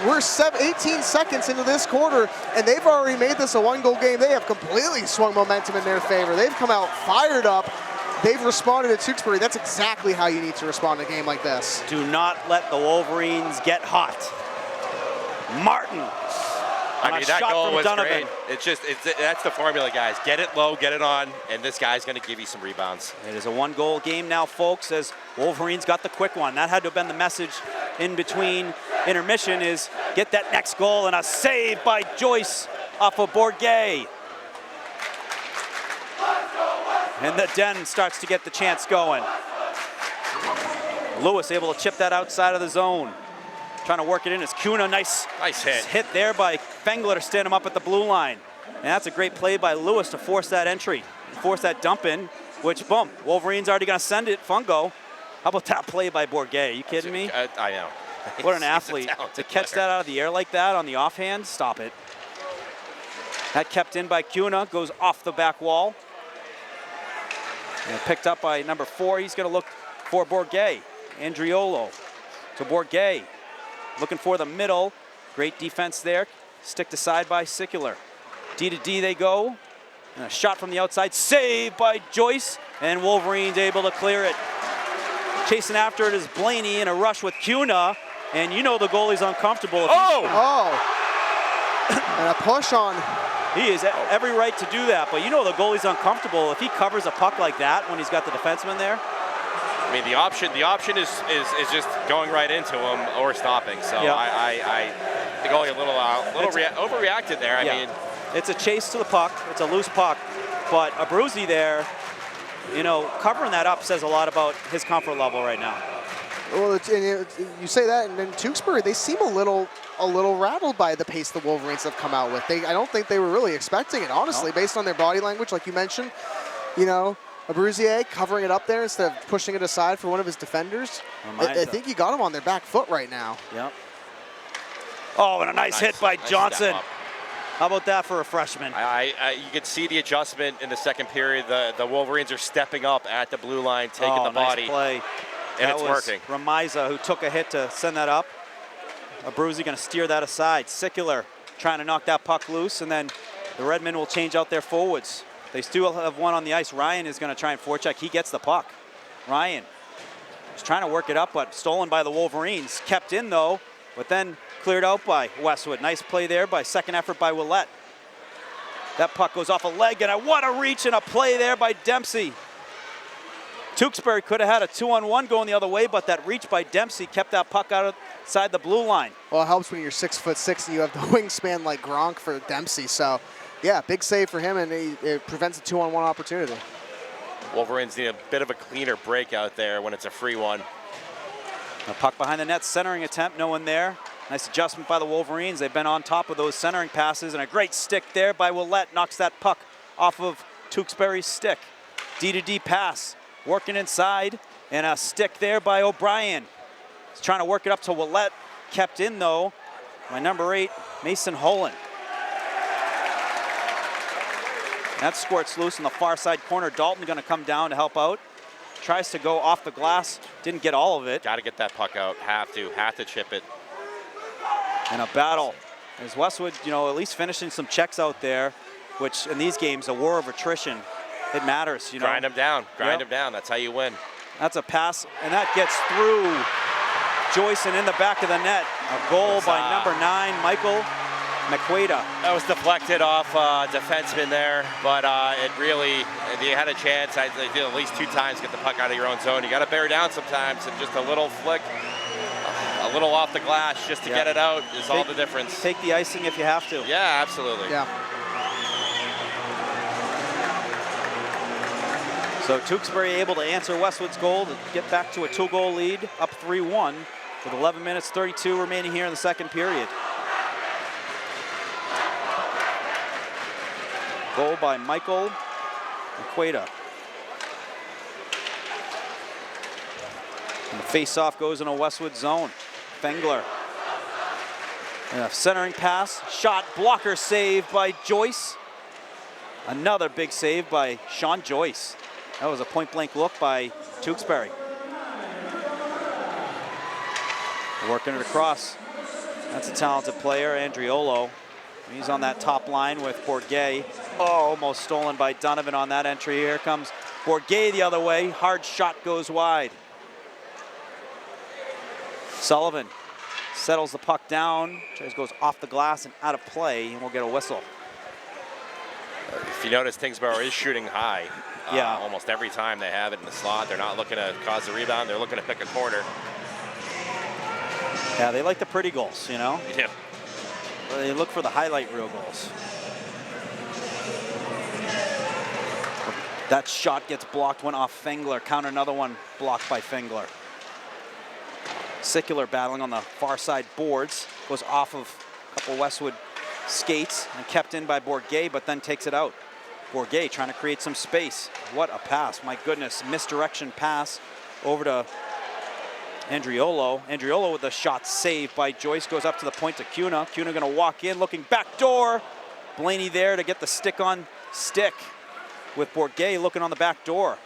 we're 18 seconds into this quarter, and they've already made this a one-goal game. They have completely swung momentum in their favor. They've come out fired up. They've responded to Tewksbury. That's exactly how you need to respond to a game like this. Do not let the Wolverines get hot. Martin. I mean, that goal was great. That's the formula, guys. Get it low, get it on, and this guy's going to give you some rebounds. It is a one-goal game now, folks, as Wolverines got the quick one. That had to have been the message in between intermission, is get that next goal, and a save by Joyce off of Bourget. And the Den starts to get the chance going. Lewis able to chip that outside of the zone. Trying to work it in as Kuna. Nice hit there by Fengler to stand him up at the blue line. And that's a great play by Lewis to force that entry, force that dump in, which, boom, Wolverines already going to send it. Fungo. How about that play by Bourget? Are you kidding me? I know. What an athlete. To catch that out of the air like that on the offhand, stop it. That kept in by Kuna, goes off the back wall. And picked up by number 4. He's going to look for Bourget. Andriolo to Bourget. Looking for the middle. Great defense there. Stick to side by Sicular. D to D they go. And a shot from the outside. Saved by Joyce. And Wolverines able to clear it. Chasing after it is Blaney in a rush with Kuna. And you know the goalie's uncomfortable. Oh! And a push on. He has every right to do that, but you know the goalie's uncomfortable if he covers a puck like that when he's got the defenseman there. I mean, the option is just going right into him or stopping. So yeah. I the goalie overreacted there. I mean, it's a chase to the puck. It's a loose puck, but Abruzzi there, you know, covering that up says a lot about his comfort level right now. Well, you say that, and then Tewksbury, they seem a little rattled by the pace the Wolverines have come out with. I don't think they were really expecting it, honestly, based on their body language, like you mentioned. You know, Abruzzi covering it up there instead of pushing it aside for one of his defenders. I think he got him on their back foot right now. Yep. Oh, and a nice hit by Johnson. How about that for a freshman? You could see the adjustment in the second period. The Wolverines are stepping up at the blue line, taking the body. Nice play. And that it's was working. Ramiza who took a hit to send that up. Abruzzi going to steer that aside. Sicular trying to knock that puck loose, and then the Redmen will change out their forwards. They still have one on the ice. Ryan is going to try and forecheck. He gets the puck. Ryan is trying to work it up, but stolen by the Wolverines. Kept in, though, but then cleared out by Westwood. Nice play there by second effort by Willette. That puck goes off a leg, and what a reach and a play there by Dempsey. Tewksbury could have had a 2-on-1 going the other way, but that reach by Dempsey kept that puck outside the blue line. Well, it helps when you're 6'6" and you have the wingspan like Gronk for Dempsey. So, yeah, big save for him, and it prevents a 2-on-1 opportunity. Wolverines need a bit of a cleaner break out there when it's a free one. A puck behind the net, centering attempt, no one there. Nice adjustment by the Wolverines. They've been on top of those centering passes, and a great stick there by Willette knocks that puck off of Tewksbury's stick. D-to-D pass. Working inside, and a stick there by O'Brien. He's trying to work it up to Willette. Kept in, though, by number 8, Mason Holland. That squirts loose in the far side corner. Dalton going to come down to help out. Tries to go off the glass. Didn't get all of it. Got to get that puck out. Have to chip it. And a battle. As Westwood, you know, at least finishing some checks out there, which in these games, a war of attrition. It matters, you know. Grind them down. Grind them down. That's how you win. That's a pass, and that gets through Joyce and in the back of the net. A goal by number 9, Michael McQuaida. That was deflected off defenseman there, but it really, you had a chance. They did at least 2 times get the puck out of your own zone. You got to bear down sometimes, and just a little flick, a little off the glass just to get it out is all the difference. Take the icing if you have to. Yeah, absolutely. Yeah. So Tewksbury able to answer Westwood's goal to get back to a 2-goal lead, up 3-1 with 11 minutes 32 remaining here in the second period. Goal by Michael McQuaida. And the face-off goes in a Westwood zone. Fengler. And a centering pass, shot, blocker save by Joyce. Another big save by Sean Joyce. That was a point-blank look by Tewksbury. Working it across. That's a talented player, Andriolo. He's on that top line with Bourget. Oh, almost stolen by Donovan on that entry. Here comes Bourget the other way. Hard shot goes wide. Sullivan settles the puck down. Just goes off the glass and out of play, and we'll get a whistle. If you notice, Tewksbury is shooting high. Yeah. Almost every time they have it in the slot. They're not looking to cause a rebound. They're looking to pick a corner. Yeah, they like the pretty goals, you know? Yeah. They look for the highlight reel goals. That shot gets blocked, went off Fengler. Counter another one blocked by Fengler. Sickler battling on the far side boards. Goes off of a couple Westwood skates and kept in by Bourget, but then takes it out. Bourget trying to create some space. What a pass, my goodness. Misdirection pass over to Andriolo. Andriolo with the shot saved by Joyce. Goes up to the point to Cuna. Cuna gonna walk in, looking back door. Blaney there to get the stick on stick with Bourget looking on the back door.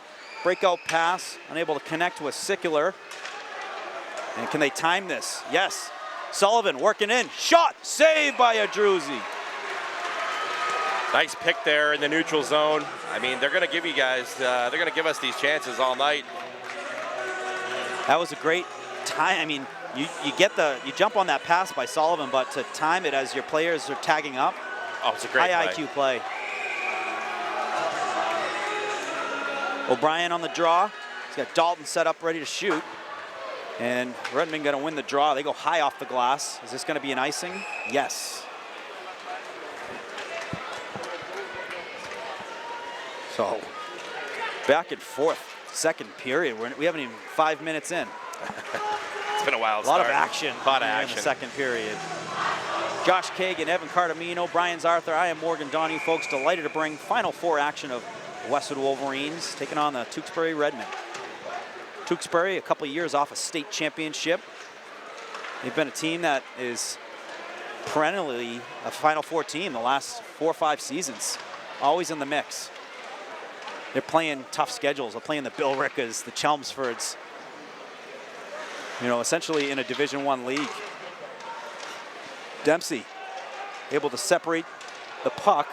Breakout pass, unable to connect with Sickler. And can they time this? Yes. Sullivan working in. Shot saved by Adruzzi. Nice pick there in the neutral zone. I mean, they're going to give you guys, they're going to give us these chances all night. That was a great time. I mean, you jump on that pass by Sullivan, but to time it as your players are tagging up. Oh, it's a great high play. IQ play. O'Brien on the draw. He's got Dalton set up ready to shoot. And Redmond going to win the draw. They go high off the glass. Is this going to be an icing? Yes. So back and forth, second period. We haven't even 5 minutes in. It's been a wild A lot start. of action. A lot of here action. in the second period. Josh Kagan, Evan Cardamino, Brian Zarther. I am Morgan Donahue, folks. Delighted to bring Final Four action of Westwood Wolverines taking on the Tewksbury Redmen. Tewksbury, a couple of years off a state championship. They've been a team that is perennially a Final Four team the last 4 or 5 seasons. Always in the mix. They're playing tough schedules. They're playing the Bill Rickas, the Chelmsfords. You know, essentially in a Division I league. Dempsey able to separate the puck.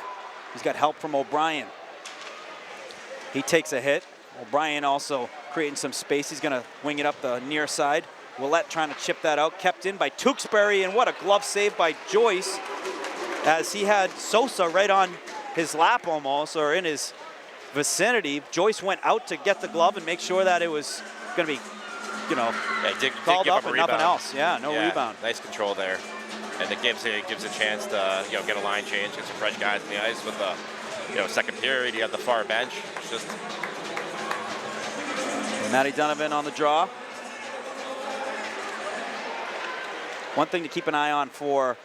He's got help from O'Brien. He takes a hit. O'Brien also creating some space. He's going to wing it up the near side. Willette trying to chip that out. Kept in by Tewksbury, and what a glove save by Joyce as he had Sosa right on his lap almost, or in his vicinity. Joyce went out to get the glove and make sure that it was going to be, you know, called give up him a and nothing rebound. else. Yeah, no rebound. Nice control there. And it gives a chance to get a line change, get some fresh guys in the ice with the second period. You have the far bench. It's just Matty Donovan on the draw. One thing to keep an eye on for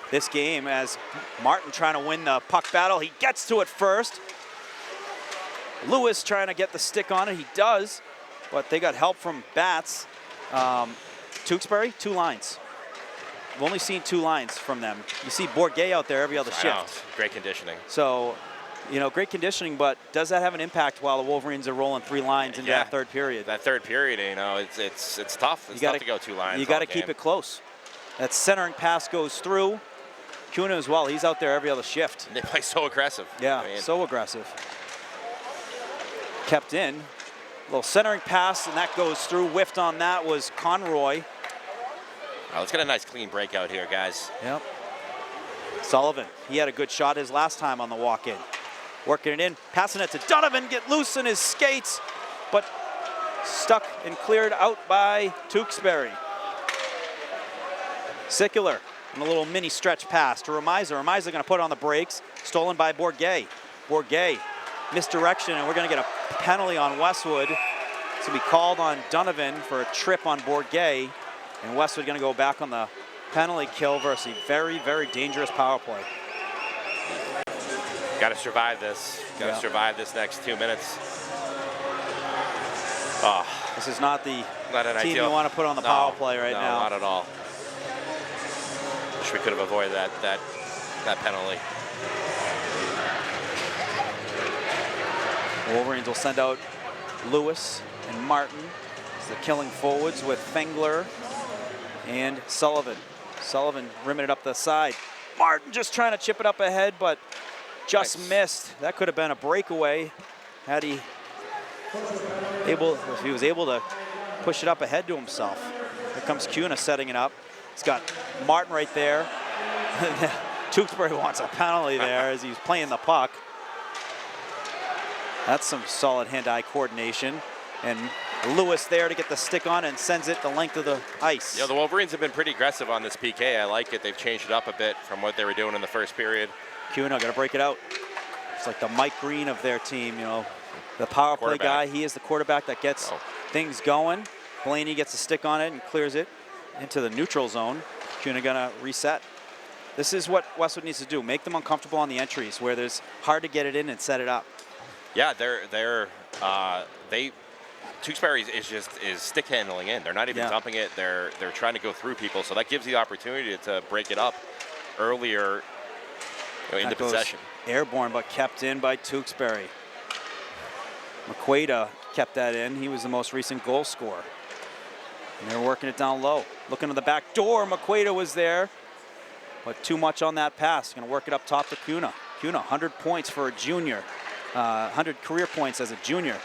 this game as Martin trying to win the puck battle. He gets to it first. Lewis trying to get the stick on it. He does, but they got help from Bats. Tewksbury, 2 lines. We've only seen 2 lines from them. You see Bourget out there every other shift. Great conditioning. So, you know, great conditioning, but does that have an impact while the Wolverines are rolling 3 lines into that third period? That third period, it's tough. It's tough to go 2 lines. You got to keep it close. That centering pass goes through. Cuna as well. He's out there every other shift. They play so aggressive. Yeah, so aggressive. Kept in. A little centering pass, and that goes through. Whiffed on that was Conroy. Let's get a nice clean breakout here, guys. Yep. Sullivan, he had a good shot his last time on the walk-in. Working it in, passing it to Donovan, get loose in his skates, but stuck and cleared out by Tewksbury. Sickler, and a little mini stretch pass to Remiser. Remiser gonna put it on the brakes, stolen by Bourget. Bourget, misdirection, and we're gonna get a penalty on Westwood. It's gonna be called on Donovan for a trip on Bourget, and Westwood gonna go back on the penalty kill versus a very, very dangerous power play. Got to survive this. Got to survive this next 2 minutes. Oh, this is not the not an team ideal. you want to put on the power play right now. No, not at all. Wish we could have avoided that penalty. Wolverines will send out Lewis and Martin as the killing forwards with Fengler and Sullivan. Sullivan rimming it up the side. Martin just trying to chip it up ahead, but just missed. That could have been a breakaway had he was able to push it up ahead to himself. Here comes Kuna setting it up. He's got Martin right there. Tewksbury wants a penalty there as he's playing the puck. That's some solid hand-eye coordination. And Lewis there to get the stick on and sends it the length of the ice. The Wolverines have been pretty aggressive on this PK. I like it. They've changed it up a bit from what they were doing in the first period. Kuna got to break it out. It's like the Mike Green of their team, the power play guy. He is the quarterback that gets things going. Blaney gets a stick on it and clears it into the neutral zone. Kuna gonna reset. This is what Westwood needs to do. Make them uncomfortable on the entries where there's hard to get it in and set it up. Yeah, Tewksbury is stick handling in. They're not even dumping it. They're trying to go through people. So that gives you the opportunity to break it up earlier in the possession. Airborne, but kept in by Tewksbury. McQuaida kept that in. He was the most recent goal scorer. And they're working it down low. Looking to the back door. McQuaida was there, but too much on that pass. Going to work it up top to Kuna. Kuna, 100 points for a junior. 100 career points as a junior.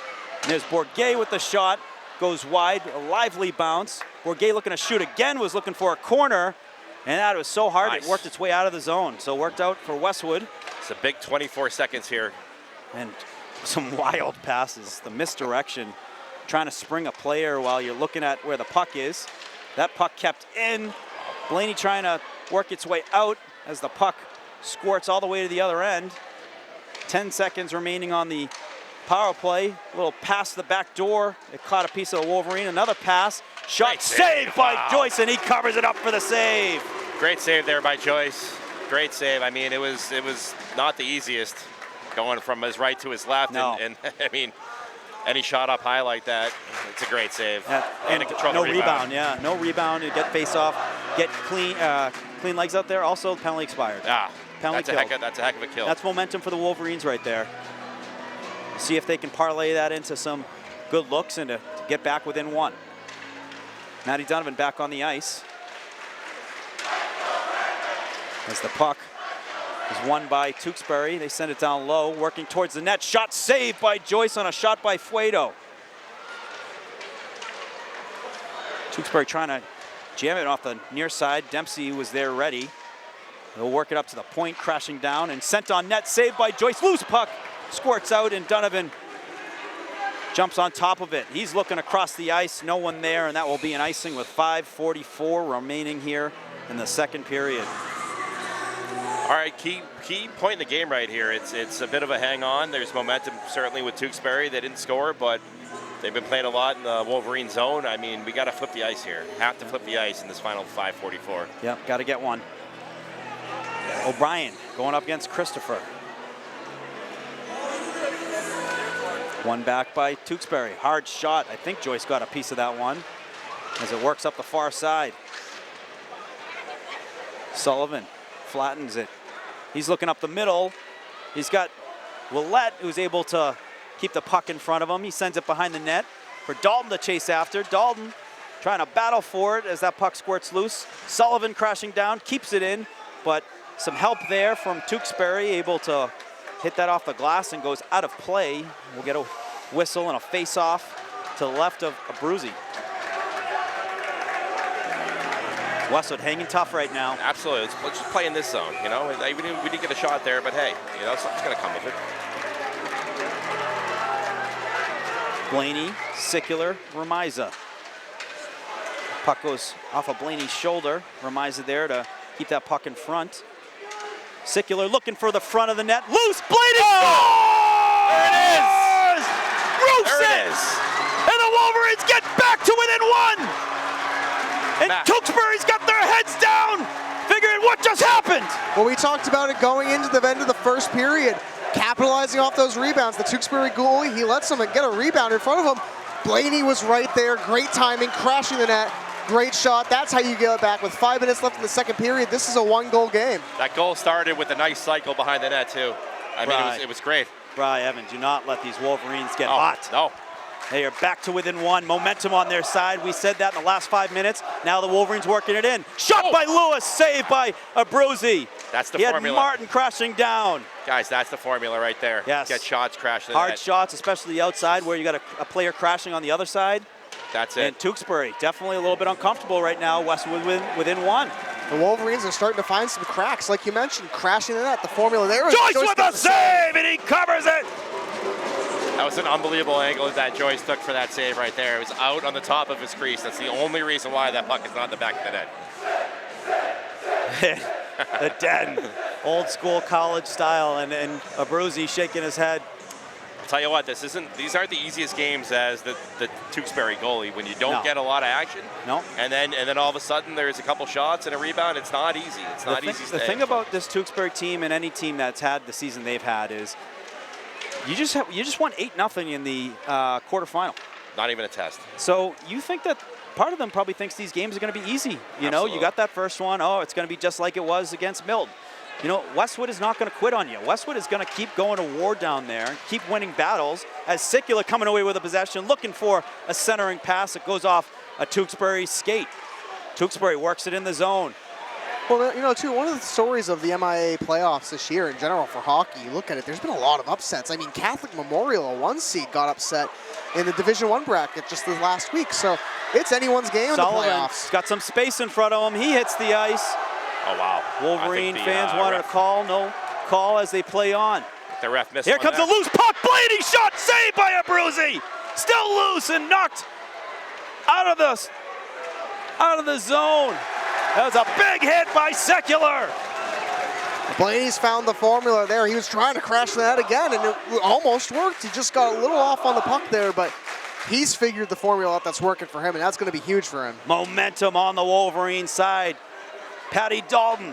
And there's Bourget with the shot. Goes wide, a lively bounce. Bourget looking to shoot again, was looking for a corner. And that was so hard, It worked its way out of the zone. So worked out for Westwood. It's a big 24 seconds here. And some wild passes. The misdirection, trying to spring a player while you're looking at where the puck is. That puck kept in. Blaney trying to work its way out as the puck squirts all the way to the other end. 10 seconds remaining on the power play. A little pass to the back door. It caught a piece of the Wolverine. Another pass. Shot saved by Joyce, and he covers it up for the save. Great save there by Joyce. Great save. I mean, it was not the easiest going from his right to his left. No. And I mean, any shot up high like that, it's a great save. And to control no the rebound. No rebound to get face off, get clean legs out there. Also, penalty expired. Penalty that's a heck of a kill. That's momentum for the Wolverines right there. See if they can parlay that into some good looks and to get back within one. Matty Donovan back on the ice. As the puck is won by Tewksbury, they send it down low, working towards the net. Shot saved by Joyce on a shot by Fuedo. Tewksbury trying to jam it off the near side. Dempsey was there ready. They'll work it up to the point, crashing down and sent on net, saved by Joyce. Loose puck, squirts out, and Donovan jumps on top of it. He's looking across the ice, no one there, and that will be an icing with 5:44 remaining here in the second period. All right, key point in the game right here. It's a bit of a hang-on. There's momentum certainly with Tewksbury. They didn't score, but they've been playing a lot in the Wolverine zone. I mean, we got to flip the ice here. Have to flip the ice in this final 5:44. Yep, got to get one. O'Brien going up against Christopher. One back by Tewksbury. Hard shot. I think Joyce got a piece of that one as it works up the far side. Sullivan flattens it. He's looking up the middle. He's got Willette, who's able to keep the puck in front of him. He sends it behind the net for Dalton to chase after. Dalton trying to battle for it as that puck squirts loose. Sullivan crashing down, keeps it in, but some help there from Tewksbury, able to hit that off the glass and goes out of play. We'll get a whistle and a face-off to the left of Abruzzi. Westwood hanging tough right now. Absolutely. Let's just play in this zone. We didn't get a shot there, but hey, something's going to come of it. Blaney, Sicular, Remiza. Puck goes off of Blaney's shoulder. Remiza there to keep that puck in front. Sicular looking for the front of the net. Loose, Blaney! Oh! There it is! Roofs There it it! is! And the Wolverines get back to within one! And Tewksbury's got their heads down, figuring what just happened. Well, we talked about it going into the end of the first period, capitalizing off those rebounds. The Tewksbury goalie, he lets them get a rebound in front of him. Blaney was right there, great timing, crashing the net, great shot. That's how you get it back. With 5 minutes left in the second period, this is a one-goal game. That goal started with a nice cycle behind the net, too. I mean, it was great. Bri, Evan, do not let these Wolverines get hot. No. They are back to within one. Momentum on their side. We said that in the last 5 minutes. Now the Wolverines working it in. Shot by Lewis, saved by Abruzzi. That's the he formula. Had Martin crashing down. Guys, that's the formula right there. Yes. Get shots crashing. Hard shots, especially the outside where you got a player crashing on the other side. That's it. And Tewksbury definitely a little bit uncomfortable right now. Westwood within one. The Wolverines are starting to find some cracks, like you mentioned, crashing in that. The formula there. Joyce with a save, and he covers it. That was an unbelievable angle that Joyce took for that save right there. It was out on the top of his crease. That's the only reason why that puck is not in the back of the net. The den, old school college style, and Abruzzi shaking his head. I'll tell you what, these aren't the easiest games as the Tewksbury goalie when you don't get a lot of action. No. And then all of a sudden there's a couple shots and a rebound. It's not easy. It's not easy. The thing about this Tewksbury team and any team that's had the season they've had is you just won 8-0 in the quarterfinal. Not even a test. So you think that part of them probably thinks these games are going to be easy. You know, you got that first one. Oh, it's going to be just like it was against Milton. You know, Westwood is not going to quit on you. Westwood is going to keep going to war down there, keep winning battles. As Sikula coming away with a possession, looking for a centering pass that goes off a Tewksbury skate. Tewksbury works it in the zone. Well, you know, too, one of the stories of the MIA playoffs this year in general for hockey, you look at it, there's been a lot of upsets. I mean, Catholic Memorial, a 1 seed, got upset in the Division I bracket just this last week. So it's anyone's game in the playoffs. Got some space in front of him. He hits the ice. Oh, wow. Wolverine fans wanted a call. No call as they play on. The ref missed. Here comes a loose puck. Blaney shot saved by Abruzzi. Still loose and knocked out of the zone. That was a big hit by Secular. Blaney's found the formula there. He was trying to crash that again, and it almost worked. He just got a little off on the puck there, but he's figured the formula out that's working for him, and that's going to be huge for him. Momentum on the Wolverine side. Patty Dalton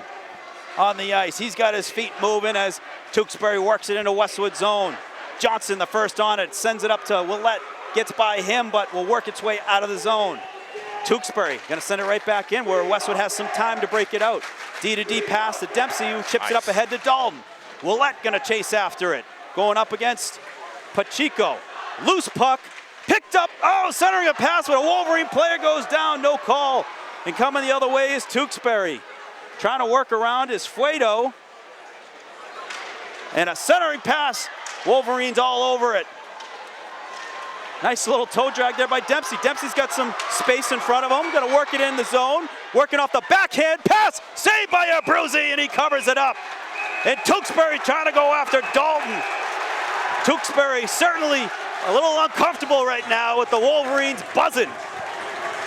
on the ice. He's got his feet moving as Tewksbury works it into Westwood zone. Johnson, the first on it, sends it up to Willett. Gets by him, but will work its way out of the zone. Tewksbury going to send it right back in where Westwood has some time to break it out. D-to-D pass to Dempsey, who chips it up ahead to Dalton. Willett going to chase after it. Going up against Pacheco. Loose puck. Picked up. Oh, centering a pass, but a Wolverine player goes down. No call. And coming the other way is Tewksbury. Trying to work around is Fuedo. And a centering pass. Wolverines all over it. Nice little toe drag there by Dempsey. Dempsey's got some space in front of him. Going to work it in the zone. Working off the backhand pass. Saved by Abruzzi, and he covers it up. And Tewksbury trying to go after Dalton. Tewksbury certainly a little uncomfortable right now with the Wolverines buzzing.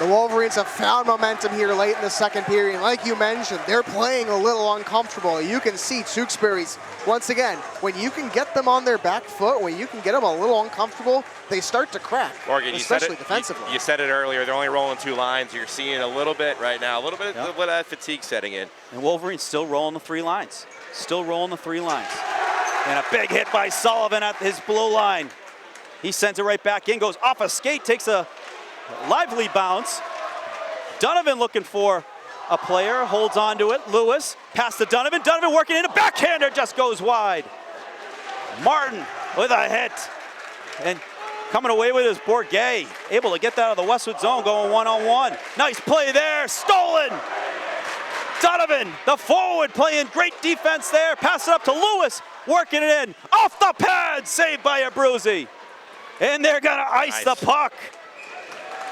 The Wolverines have found momentum here late in the second period. Like you mentioned, they're playing a little uncomfortable. You can see Tewksbury's, once again, when you can get them on their back foot, when you can get them a little uncomfortable, they start to crack, Morgan, especially defensively. You said it earlier, they're only rolling 2 lines. You're seeing a little bit right now, a little bit of that fatigue setting in. And Wolverines still rolling the 3 lines. Still rolling the 3 lines. And a big hit by Sullivan at his blue line. He sends it right back in, goes off a skate, takes a lively bounce. Donovan looking for a player, holds on to it. Lewis, pass to Donovan. Donovan working in a backhander, just goes wide. Martin with a hit. And coming away with his Bourget. Able to get that out of the Westwood zone, going one-on-one. Nice play there, stolen. Donovan, the forward, playing great defense there. Pass it up to Lewis, working it in. Off the pad, saved by Abruzzi. And they're gonna ice the puck.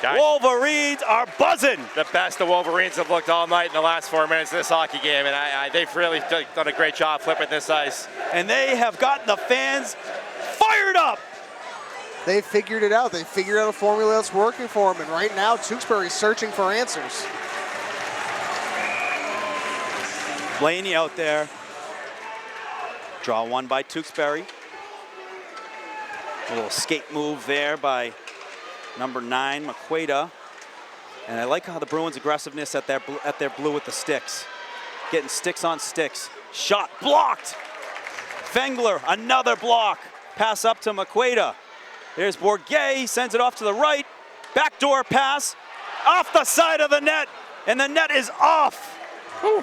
Guys, Wolverines are buzzing. The best the Wolverines have looked all night in the last 4 minutes of this hockey game, and they've really done a great job flipping this ice. And they have gotten the fans fired up. They figured it out. They figured out a formula that's working for them, and right now Tewksbury's searching for answers. Blaney out there. Draw one by Tewksbury. A little skate move there by number 9, Maqueda. And I like how the Bruins' aggressiveness at their blue with the sticks. Getting sticks on sticks. Shot blocked. Fengler, another block. Pass up to Maqueda. There's Bourget, he sends it off to the right. Backdoor pass, off the side of the net, and the net is off. Whew.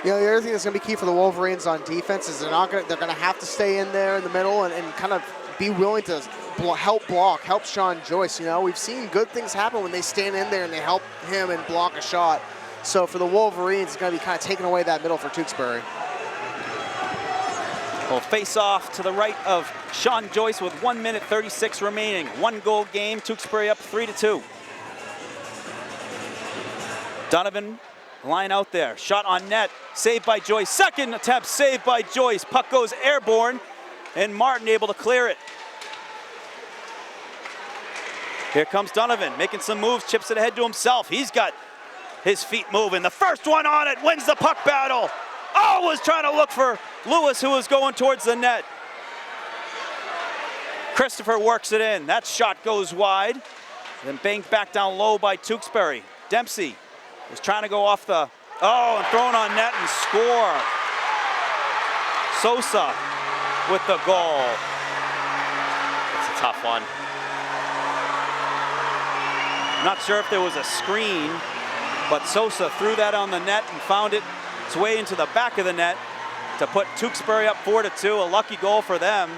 You know, the other thing that's going to be key for the Wolverines on defense is they're going to have to stay in there in the middle and kind of be willing to help block, help Sean Joyce. You know, we've seen good things happen when they stand in there and they help him and block a shot. So for the Wolverines, it's going to be kind of taking away that middle for Tewksbury. Well, face off to the right of Sean Joyce with 1 minute 36 remaining. 1 goal game, Tewksbury up 3-2. Donovan, line out there, shot on net, saved by Joyce. Second attempt, saved by Joyce. Puck goes airborne, and Martin able to clear it. Here comes Donovan, making some moves, chips it ahead to himself. He's got his feet moving. The first one on it wins the puck battle. Oh, was trying to look for Lewis, who was going towards the net. Christopher works it in. That shot goes wide. Then banged back down low by Tewksbury. Dempsey was trying to go off the, and thrown on net and score. Sosa with the goal. It's a tough one. Not sure if there was a screen, but Sosa threw that on the net and found it its way into the back of the net to put Tewksbury up 4-2. A lucky goal for them.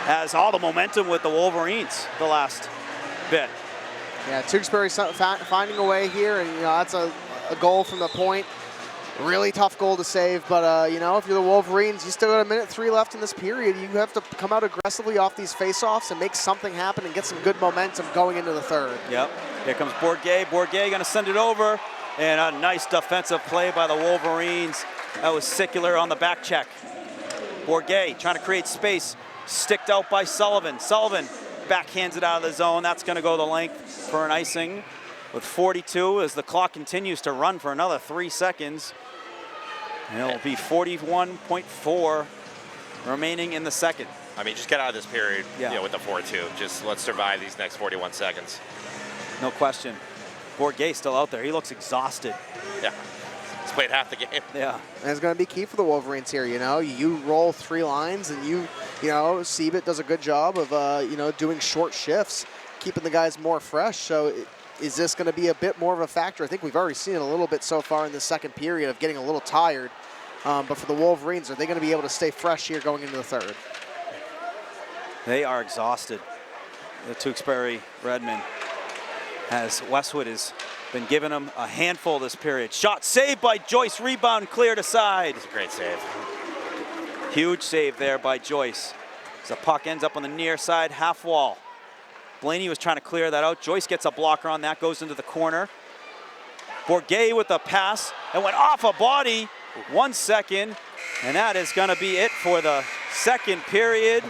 Has all the momentum with the Wolverines the last bit. Yeah, Tewksbury finding a way here, and that's a goal from the point. Really tough goal to save, but if you're the Wolverines, you still got 1:03 left in this period. You have to come out aggressively off these face-offs and make something happen and get some good momentum going into the third. Yep. Here comes Bourget. Bourget going to send it over, and a nice defensive play by the Wolverines. That was Sickler on the back check. Bourget trying to create space, sticked out by Sullivan. Sullivan backhands it out of the zone. That's going to go the length for an icing with 42 as the clock continues to run for another 3 seconds. And it'll be 41.4 remaining in the second. I mean, just get out of this period Yeah. with the 4-2. Just let's survive these next 41 seconds. No question. Bourget still out there. He looks exhausted. Yeah. He's played half the game. Yeah. And it's going to be key for the Wolverines here. You roll 3 lines, and Seabit does a good job of doing short shifts, keeping the guys more fresh. So is this going to be a bit more of a factor? I think we've already seen it a little bit so far in the second period of getting a little tired. But for the Wolverines, are they going to be able to stay fresh here going into the third? They are exhausted. The Tewksbury Redmen, as Westwood has been giving them a handful this period. Shot saved by Joyce, rebound cleared aside. It's a great save. Huge save there by Joyce. As the puck ends up on the near side half wall. Blaney was trying to clear that out. Joyce gets a blocker on that, goes into the corner. Bourget with the pass and went off a body. 1 second, and that is going to be it for the second period.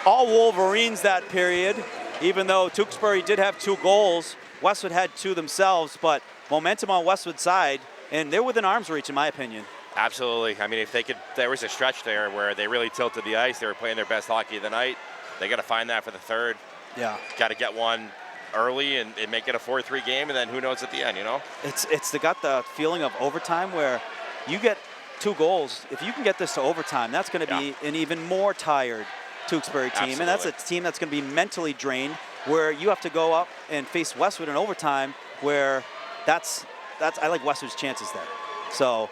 All Wolverines that period, even though Tewksbury did have 2 goals. Westwood had 2 themselves, but momentum on Westwood's side, and they're within arm's reach, in my opinion. Absolutely. I mean, if they could, there was a stretch there where they really tilted the ice. They were playing their best hockey of the night. They got to find that for the third. Yeah. Got to get one early and make it a 4-3 game, and then who knows at the end, It's got the feeling of overtime where you get 2 goals. If you can get this to overtime, that's going to be an even more tired Tewksbury team. Absolutely. And that's a team that's going to be mentally drained, where you have to go up and face Westwood in overtime, where that's I like Westwood's chances there. So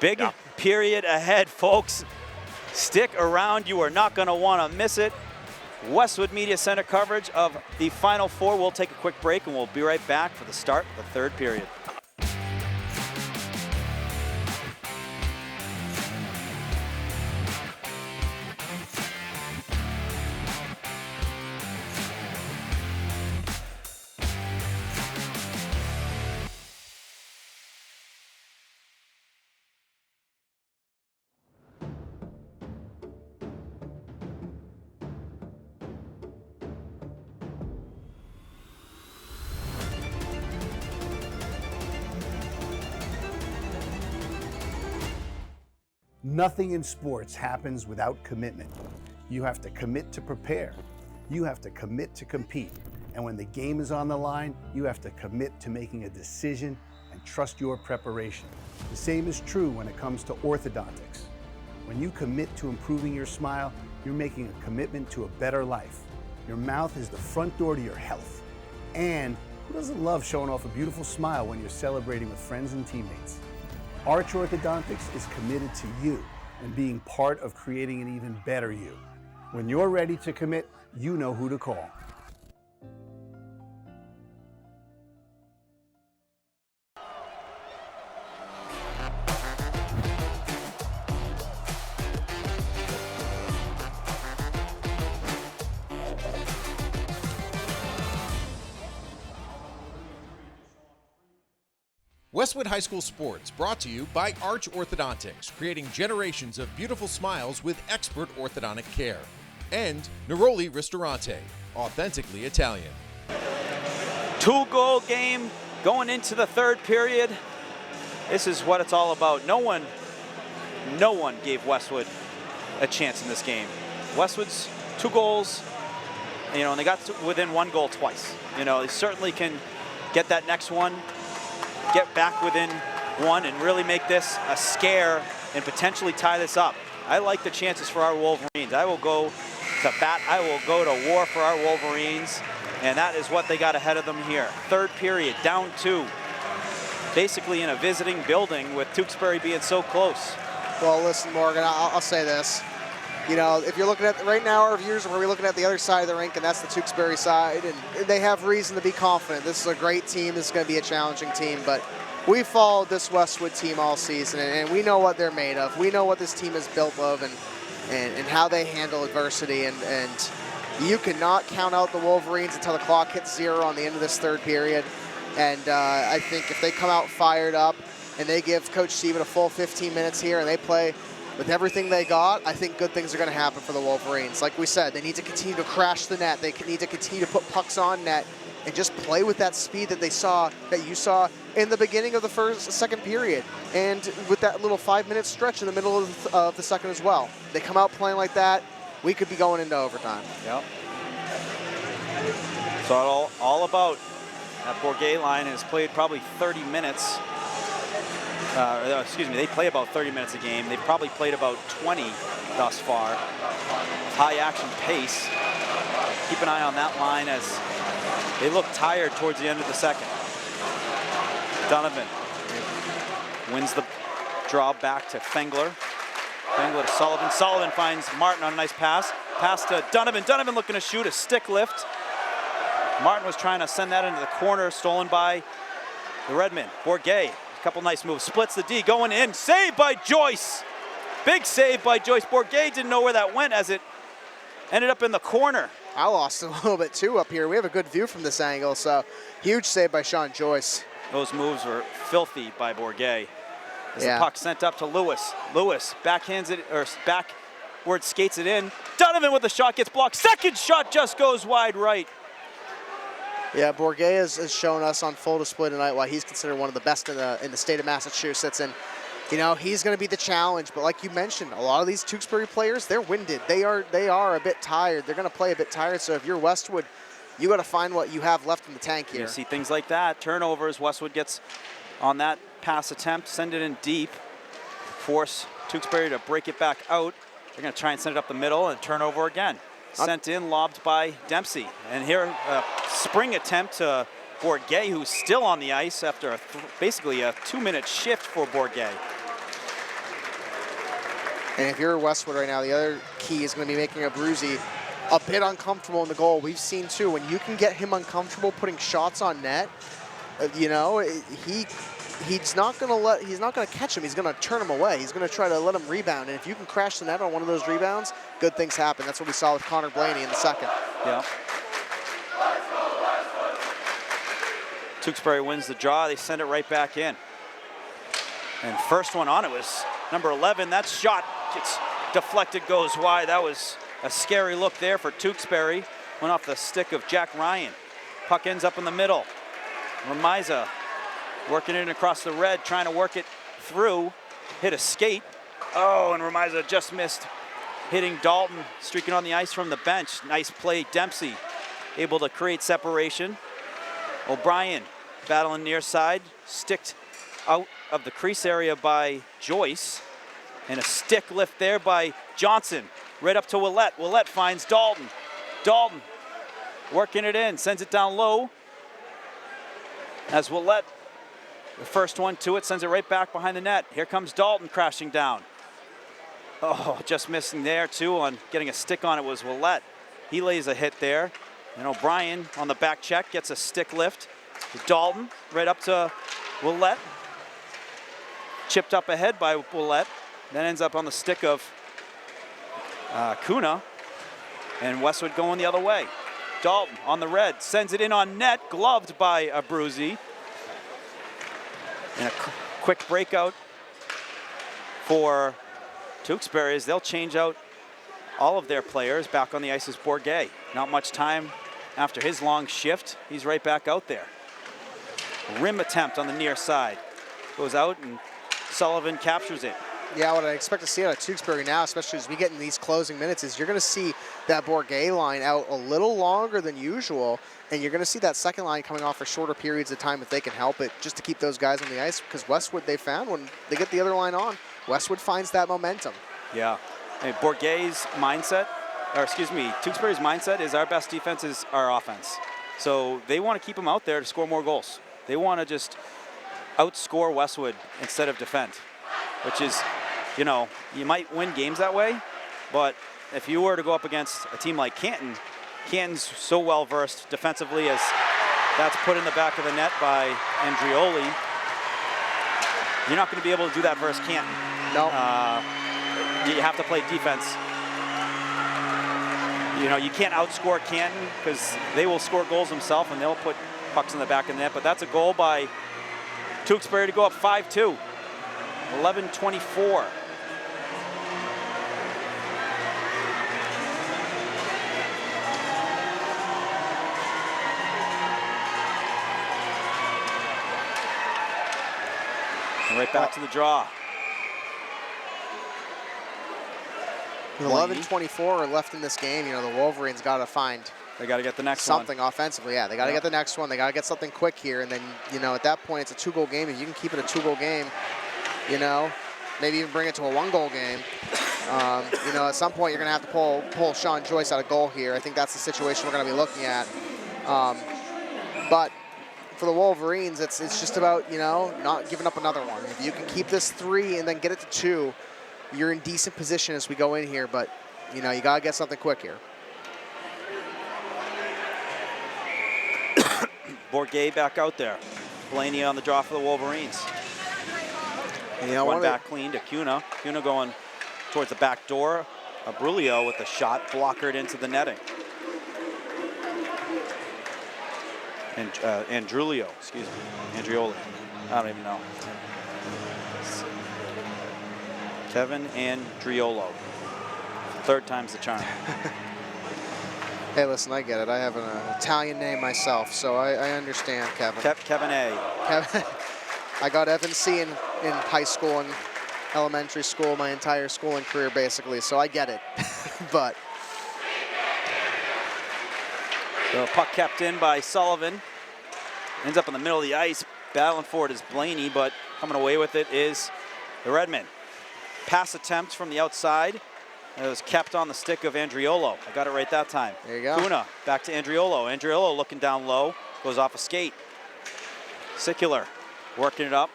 big period ahead, folks. Stick around. You are not going to want to miss it. Westwood Media Center coverage of the Final Four. We'll take a quick break, and we'll be right back for the start of the third period. Nothing in sports happens without commitment. You have to commit to prepare. You have to commit to compete. And when the game is on the line, you have to commit to making a decision and trust your preparation. The same is true when it comes to orthodontics. When you commit to improving your smile, you're making a commitment to a better life. Your mouth is the front door to your health. And who doesn't love showing off a beautiful smile when you're celebrating with friends and teammates? Arch Orthodontics is committed to you and being part of creating an even better you. When you're ready to commit, you know who to call. Westwood High School Sports brought to you by Arch Orthodontics, creating generations of beautiful smiles with expert orthodontic care. And Neroli Ristorante, authentically Italian. 2-goal game going into the third period. This is what it's all about. No one gave Westwood a chance in this game. Westwood's 2 goals, and they got within 1 goal twice. They certainly can get that next one, get back within 1, and really make this a scare and potentially tie this up. I like the chances for our Wolverines. I will go to bat. I will go to war for our Wolverines, and that is what they got ahead of them here. Third period, down 2. Basically in a visiting building with Tewksbury being so close. Well, listen, Morgan, I'll say this. If you're looking at right now, our viewers are looking at the other side of the rink, and that's the Tewksbury side, and they have reason to be confident. This is a great team. This is going to be a challenging team, but we followed this Westwood team all season, and we know what they're made of. We know what this team is built of, and how they handle adversity, and you cannot count out the Wolverines until the clock hits 0 on the end of this third period. And I think if they come out fired up and they give Coach Stephen a full 15 minutes here and they play with everything they got, I think good things are going to happen for the Wolverines. Like we said, they need to continue to crash the net. They need to continue to put pucks on net and just play with that speed that you saw in the beginning of the second period, and with that little 5-minute stretch in the middle of the second as well. They come out playing like that, we could be going into overtime. Yep. So all about that Bourget line has played probably 30 minutes. They play about 30 minutes a game. They've probably played about 20 thus far. High action pace. Keep an eye on that line as they look tired towards the end of the second. Donovan wins the draw back to Fengler. Fengler to Sullivan. Sullivan finds Martin on a nice pass. Pass to Donovan. Donovan looking to shoot a stick lift. Martin was trying to send that into the corner, stolen by the Redmen. Bourget. Couple nice moves, splits the D, going in, saved by Joyce. Big save by Joyce. Bourget didn't know where that went as it ended up in the corner. I lost it a little bit too up here. We have a good view from this angle, so huge save by Sean Joyce. Those moves were filthy by Bourget. As Yeah. the puck sent up to Lewis. Lewis backhands it, or backward skates it in. Donovan with the shot gets blocked. Second shot just goes wide right. Yeah, Bourget has shown us on full display tonight why he's considered one of the best in the state of Massachusetts. And, he's going to be the challenge. But like you mentioned, a lot of these Tewksbury players, they're winded. They are a bit tired. They're going to play a bit tired. So if you're Westwood, you got to find what you have left in the tank here. You see things like that. Turnovers. Westwood gets on that pass attempt, send it in deep, force Tewksbury to break it back out. They're going to try and send it up the middle and turnover again. Sent in, lobbed by Dempsey. And here, a spring attempt to Bourget, who's still on the ice after basically a 2-minute shift for Bourget. And if you're Westwood right now, the other key is going to be making a Bruzy a bit uncomfortable in the goal. We've seen too, when you can get him uncomfortable putting shots on net, he's not going to catch him. He's going to turn him away. He's going to try to let him rebound. And if you can crash the net on one of those rebounds, good things happen. That's what we saw with Connor Blaney in the second. Yeah. Tewksbury wins the draw. They send it right back in. And first one on it was number 11. That shot gets deflected, goes wide. That was a scary look there for Tewksbury. Went off the stick of Jack Ryan. Puck ends up in the middle. Remiza working it across the red, trying to work it through. Hit a skate. Oh, and Remiza just missed hitting Dalton, streaking on the ice from the bench. Nice play, Dempsey able to create separation. O'Brien battling near side, sticked out of the crease area by Joyce. And a stick lift there by Johnson, right up to Willette. Willette finds Dalton. Dalton working it in, sends it down low. As Willette, the first one to it, sends it right back behind the net. Here comes Dalton crashing down. Oh, just missing there too on getting a stick on it was Willett. He lays a hit there. And O'Brien on the back check gets a stick lift. Dalton right up to Willett. Chipped up ahead by Willett. Then ends up on the stick of Kuna. And Westwood going the other way. Dalton on the red, sends it in on net, gloved by Abruzzi. And a quick breakout for Tewksbury as they'll change out all of their players. Back on the ice is Bourget. Not much time after his long shift. He's right back out there. A rim attempt on the near side. Goes out and Sullivan captures it. Yeah, what I expect to see out of Tewksbury now, especially as we get in these closing minutes, is you're going to see that Bourget line out a little longer than usual, and you're going to see that second line coming off for shorter periods of time if they can help it, just to keep those guys on the ice, because Westwood, they found when they get the other line on, Westwood finds that momentum. Yeah. Hey, Bourget's mindset, or excuse me, Tewksbury's mindset is our best defense is our offense. So they want to keep them out there to score more goals. They want to just outscore Westwood instead of defend, which is, you know, you might win games that way, but if you were to go up against a team like Canton, Canton's so well versed defensively as that's put in the back of the net by Andrioli. You're not going to be able to do that versus Canton. No. You have to play defense. You know, you can't outscore Canton because they will score goals themselves and they'll put pucks in the back of the net, but that's a goal by Tewksbury to go up 5-2. 11:24. And right back to the draw. 11:24 left in this game. You know, the Wolverines got to find They got to get the next something offensively. Yeah, they got to get the next one. They got to get something quick here. And then, you know, at that point, it's a 2-goal game. If you can keep it a 2-goal game, you know, maybe even bring it to a 1-goal game. You know, at some point, you're going to have to pull Sean Joyce out of goal here. I think that's the situation we're going to be looking at. But for the Wolverines, it's just about, you know, not giving up another one. If you can keep this 3 and then get it to 2, you're in decent position as we go in here. But, you know, you got to get something quick here. Bourget back out there. Blaney on the draw for the Wolverines. And, you know, one back clean to Kuna. Kuna going towards the back door. Abruzzi with the shot blockered into the netting. And Andrioli, excuse me. Andrioli. I don't even know. Kevin Andriolo. Third time's the charm. Hey, listen, I get it. I have an Italian name myself, so I understand, Kevin. Kevin A. Kevin. I got Evan C in high school and elementary school, my entire schooling career, basically, so I get it. But the puck kept in by Sullivan. Ends up in the middle of the ice. Battling for it is Blaney, but coming away with it is the Redmen. Pass attempt from the outside. It was kept on the stick of Andriolo. I got it right that time. There you go. Kuna back to Andriolo. Andriolo looking down low, goes off a skate. Sicular working it up,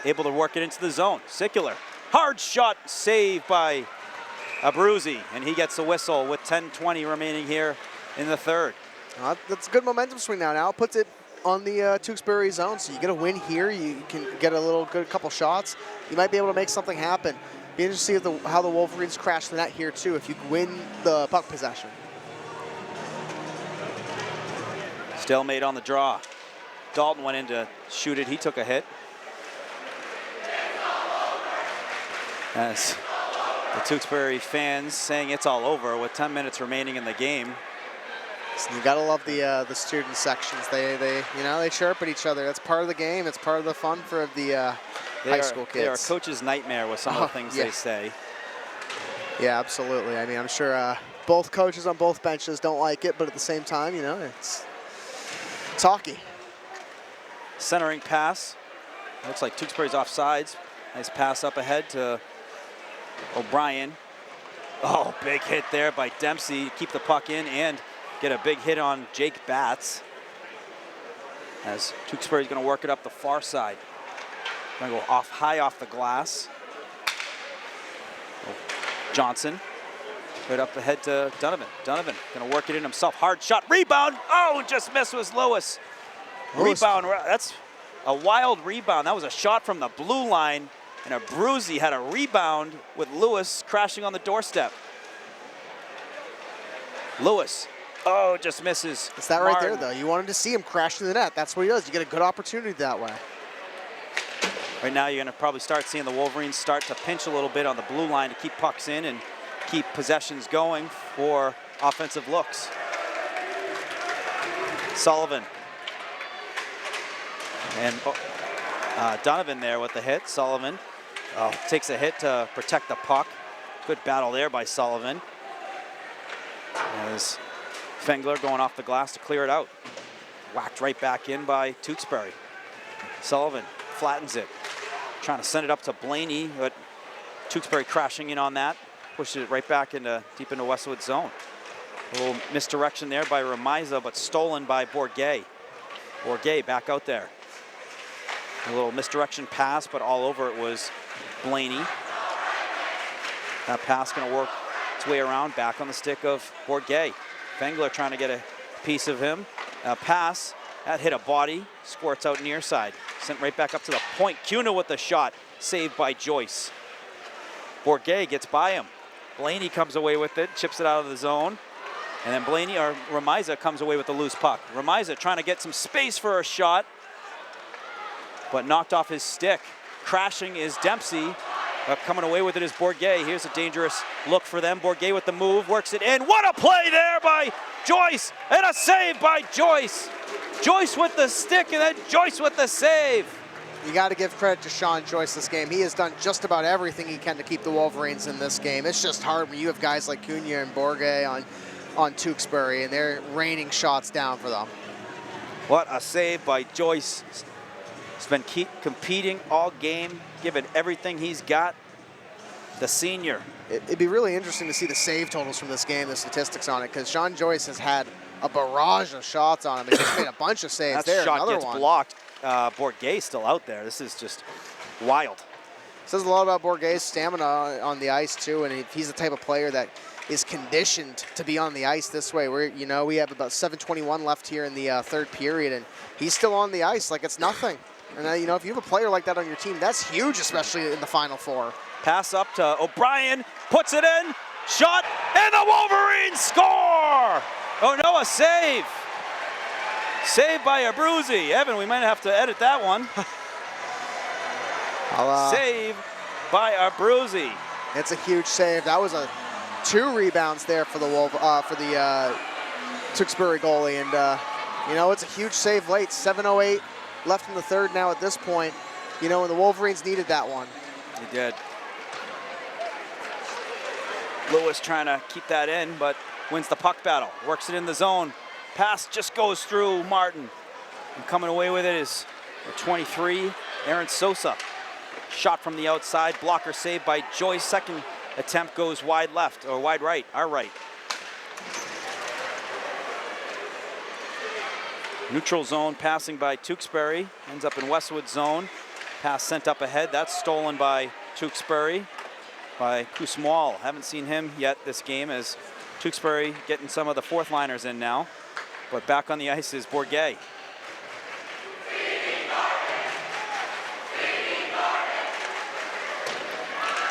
able to work it into the zone. Sicular, hard shot, save by Abruzzi, and he gets the whistle with 10:20 remaining here in the third. That's a good momentum swing now. Now it puts it on the Tewksbury zone, so you get a win here. You can get a good couple shots. You might be able to make something happen. Be interesting to see how the Wolverines crash the net here too if you win the puck possession. Stalemate on the draw. Dalton went in to shoot it. He took a hit. As the Tewksbury fans saying it's all over with 10 minutes remaining in the game. So you gotta love the student sections. They you know, they chirp at each other. That's part of the game. It's part of the fun for the high school kids. They are a coach's nightmare with some of the things they say. Yeah, absolutely. I mean, I'm sure both coaches on both benches don't like it, but at the same time, you know, it's hockey. Centering pass. Looks like Tewksbury's offsides. Nice pass up ahead to O'Brien. Oh, big hit there by Dempsey. Keep the puck in and get a big hit on Jake Batts. As Tewksbury's going to work it up the far side. Going to go high off the glass. Johnson, right up ahead to Donovan. Donovan gonna work it in himself. Hard shot, rebound. Oh, just missed with Lewis. Rebound, that's a wild rebound. That was a shot from the blue line, and Abruzzi had a rebound with Lewis crashing on the doorstep. Lewis, oh, just misses. It's that right there, Martin. though. You wanted to see him crash through the net. That's what he does. You get a good opportunity that way. Right now, you're going to probably start seeing the Wolverines start to pinch a little bit on the blue line to keep pucks in and keep possessions going for offensive looks. Sullivan. And Donovan there with the hit. Sullivan takes a hit to protect the puck. Good battle there by Sullivan. As Fengler going off the glass to clear it out. Whacked right back in by Tewksbury. Sullivan flattens it. Trying to send it up to Blaney, but Tewksbury crashing in on that. Pushes it right back deep into Westwood zone. A little misdirection there by Remiza, but stolen by Bourget. Bourget back out there. A little misdirection pass, but all over it was Blaney. That pass gonna work its way around, back on the stick of Bourget. Fengler trying to get a piece of him. A pass, that hit a body, squirts out near side. Sent right back up to the point. Cuna with the shot, saved by Joyce. Bourget gets by him. Blaney comes away with it, chips it out of the zone. And then Remiza comes away with the loose puck. Remiza trying to get some space for a shot, but knocked off his stick. Crashing is Dempsey. Coming away with it is Bourget. Here's a dangerous look for them. Bourget with the move, works it in. What a play there by Joyce, and a save by Joyce. Joyce with the stick, and then Joyce with the save. You got to give credit to Sean Joyce this game. He has done just about everything he can to keep the Wolverines in this game. It's just hard when you have guys like Cunha and Bourget on Tewksbury, and they're raining shots down for them. What a save by Joyce. He's been competing all game, giving everything he's got. The senior. It'd be really interesting to see the save totals from this game, the statistics on it, because Sean Joyce has had a barrage of shots on him. He's just made a bunch of saves. That there, shot another gets one. blocked. Bourget's still out there. This is just wild. Says a lot about Bourget's stamina on the ice too, and he's the type of player that is conditioned to be on the ice this way. We have about 7:21 left here in the third period, and he's still on the ice like it's nothing. And if you have a player like that on your team, that's huge, especially in the Final Four. Pass up to O'Brien, puts it in, shot, and the Wolverines score! Oh no, a save. Saved by Abruzzi. Evan, we might have to edit that one. Save by Abruzzi. It's a huge save. That was 2 rebounds there for the Tewksbury goalie, and it's a huge save late. 7:08 left in the third now at this point. And the Wolverines needed that one. They did. Lewis trying to keep that in, but wins the puck battle. Works it in the zone. Pass just goes through Martin. And coming away with it is 23, Aaron Sosa. Shot from the outside, blocker saved by Joyce. Second attempt goes wide left, or wide right, our right. Neutral zone passing by Tewksbury, ends up in Westwood zone. Pass sent up ahead, that's stolen by Tewksbury, by Kusmal. Haven't seen him yet this game, as Tewksbury getting some of the fourth liners in now. But back on the ice is Bourget.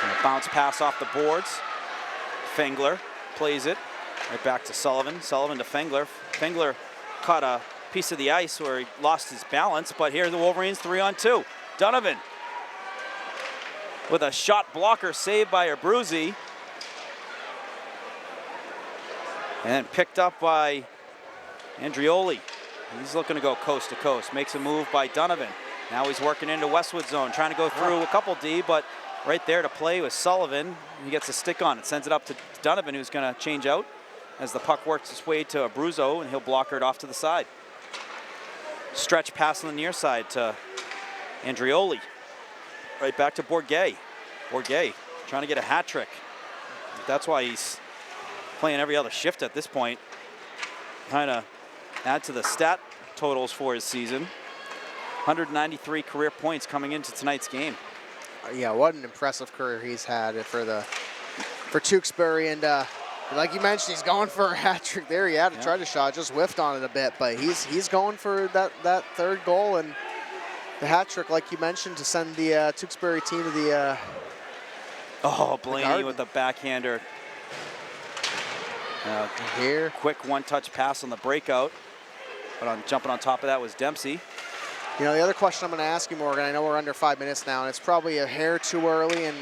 And a bounce pass off the boards. Fengler plays it right back to Sullivan. Sullivan to Fengler. Fengler caught a piece of the ice where he lost his balance, but here are the Wolverines 3-on-2. Donovan with a shot blocker saved by Abruzzi. And then picked up by Andrioli. He's looking to go coast to coast. Makes a move by Donovan. Now he's working into Westwood zone, trying to go through a couple D, but right there to play with Sullivan. He gets a stick on it, sends it up to Donovan, who's going to change out as the puck works its way to Abruzzo, and he'll block it off to the side. Stretch pass on the near side to Andrioli. Right back to Bourget. Bourget trying to get a hat trick. That's why he's playing every other shift at this point. Trying to add to the stat totals for his season. 193 career points coming into tonight's game. Yeah, what an impressive career he's had for the for Tewksbury, and like you mentioned, he's going for a hat trick there. He had to try to shot, just whiffed on it a bit, but he's going for that third goal and the hat trick, like you mentioned, to send the Tewksbury team to the Blaney with the backhander. Here. Quick one-touch pass on the breakout, but jumping on top of that was Dempsey. You know, the other question I'm going to ask you, Morgan, I know we're under 5 minutes now, and it's probably a hair too early and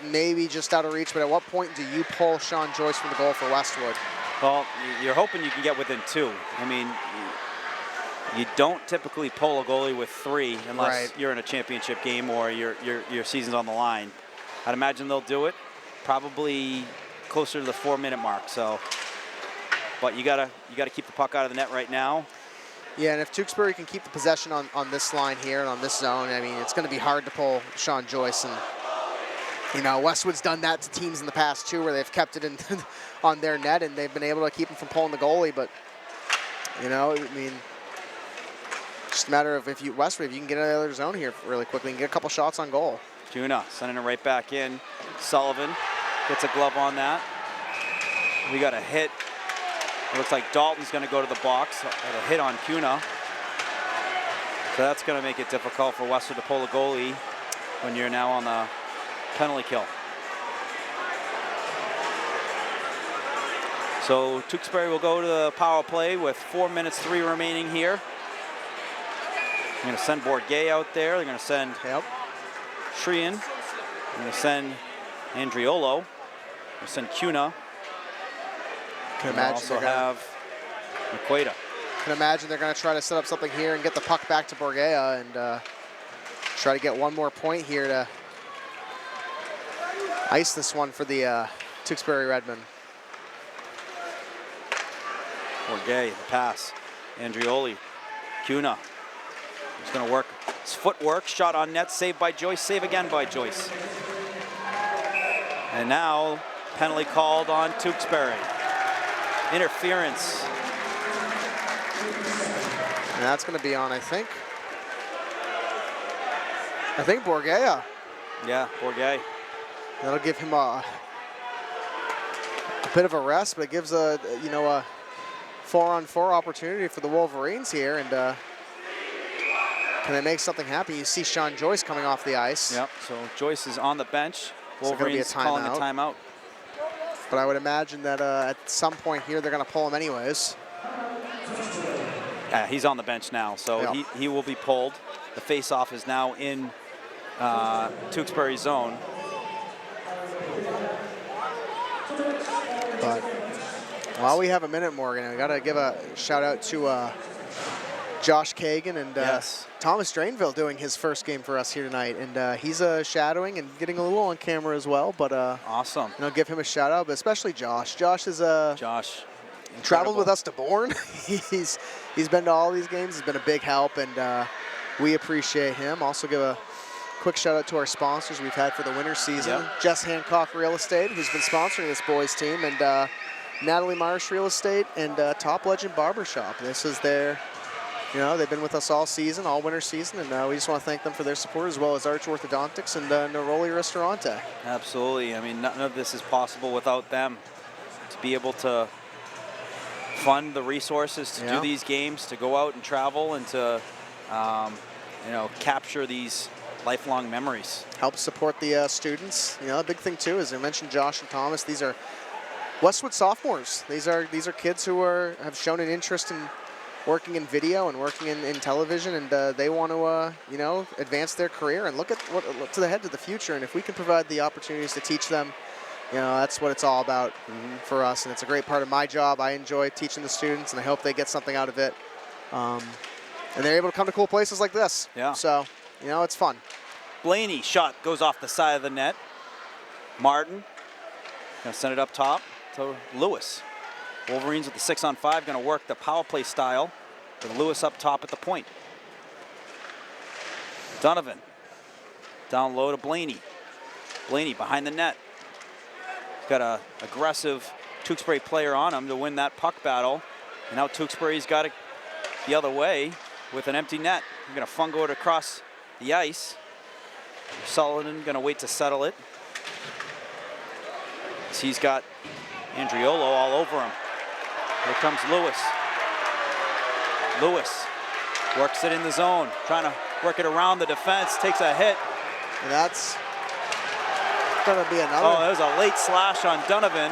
maybe just out of reach, but at what point do you pull Sean Joyce from the goal for Westwood? Well, you're hoping you can get within 2. I mean, you don't typically pull a goalie with 3 unless you're in a championship game or your season's on the line. I'd imagine they'll do it probably closer to the 4-minute mark. So, but you gotta keep the puck out of the net right now. Yeah, and if Tewksbury can keep the possession on this line here and on this zone, I mean, it's going to be hard to pull Sean Joyce. And, you know, Westwood's done that to teams in the past, too, where they've kept it in on their net, and they've been able to keep him from pulling the goalie. But, you know, I mean, just a matter of Westwood, if you can get out of the other zone here really quickly and get a couple shots on goal. Kuna sending it right back in. Sullivan gets a glove on that. We got a hit. It looks like Dalton's going to go to the box. A hit on Kuna. So that's going to make it difficult for Westwood to pull a goalie when you're now on the penalty kill. So Tewksbury will go to the power play with 4 minutes 3 remaining here. They're going to send Bourget out there. They're going to send Shrian. They're going to send Andriolo. They're going to send Kuna. Can imagine also have McQuaida. Can imagine they're going to try to set up something here and get the puck back to Bourget and try to get one more point here to ice this one for the Tewksbury Redmen. Bourget, the pass. Andrioli. Kuna. He's going to work his footwork. Shot on net. Saved by Joyce. Save again by Joyce. And now penalty called on Tewksbury. Interference. And that's going to be on, I think Bourget. Yeah, Bourget. That'll give him a bit of a rest, but it gives a 4-on-4 opportunity for the Wolverines here. And can they make something happen? You see Sean Joyce coming off the ice. Yep. So Joyce is on the bench. Wolverines calling a timeout. But I would imagine that at some point here they're going to pull him anyways. He's on the bench now, so he will be pulled. The face-off is now in Tewksbury zone. But while we have a minute, Morgan, I got to give a shout-out to Josh Kagan and Thomas Drainville doing his first game for us here tonight. And he's shadowing and getting a little on camera as well. But awesome. Give him a shout out, but especially Josh. Josh is traveled with us to Bourne. he's been to all these games. He's been a big help, and we appreciate him. Also give a quick shout out to our sponsors we've had for the winter season. Jess Hancock Real Estate, who's been sponsoring this boys team, and Natalie Marsh Real Estate, and Top Legend Barbershop. This is their they've been with us all season, all winter season, and we just want to thank them for their support, as well as Arch Orthodontics and Neroli Ristorante. Absolutely. I mean, none of this is possible without them. To be able to fund the resources to do these games, to go out and travel, and to capture these lifelong memories. Help support the students. A big thing too, as I mentioned, Josh and Thomas. These are Westwood sophomores. These are kids who have shown an interest in working in video and working in television, and they want to advance their career and look to the head to the future. And if we can provide the opportunities to teach them, that's what it's all about for us. And it's a great part of my job. I enjoy teaching the students, and I hope they get something out of it. And they're able to come to cool places like this. Yeah. So it's fun. Blaney shot goes off the side of the net. Martin gonna send it up top to Lewis. Wolverines with the 6-on-5 going to work the power play style with Lewis up top at the point. Donovan down low to Blaney. Blaney behind the net. Got a aggressive Tewksbury player on him to win that puck battle. And now Tewksbury's got it the other way with an empty net. We're going to fungo it across the ice. Sullivan going to wait to settle it. He's got Andriolo all over him. Here comes Lewis. Lewis works it in the zone, trying to work it around the defense, takes a hit. And that's going to be another. Oh, there's a late slash on Donovan.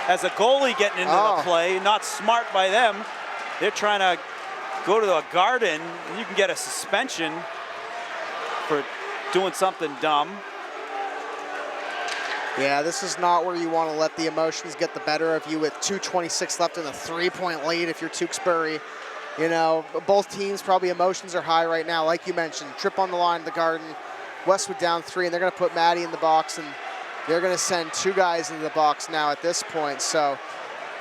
As a goalie getting into the play, not smart by them. They're trying to go to a garden. You can get a suspension for doing something dumb. Yeah, this is not where you want to let the emotions get the better of you with 2:26 left in a 3-point lead if you're Tewksbury. You know, both teams probably emotions are high right now. Like you mentioned, trip on the line of the Garden. Westwood down 3, and they're going to put Maddie in the box, and they're going to send 2 guys into the box now at this point. So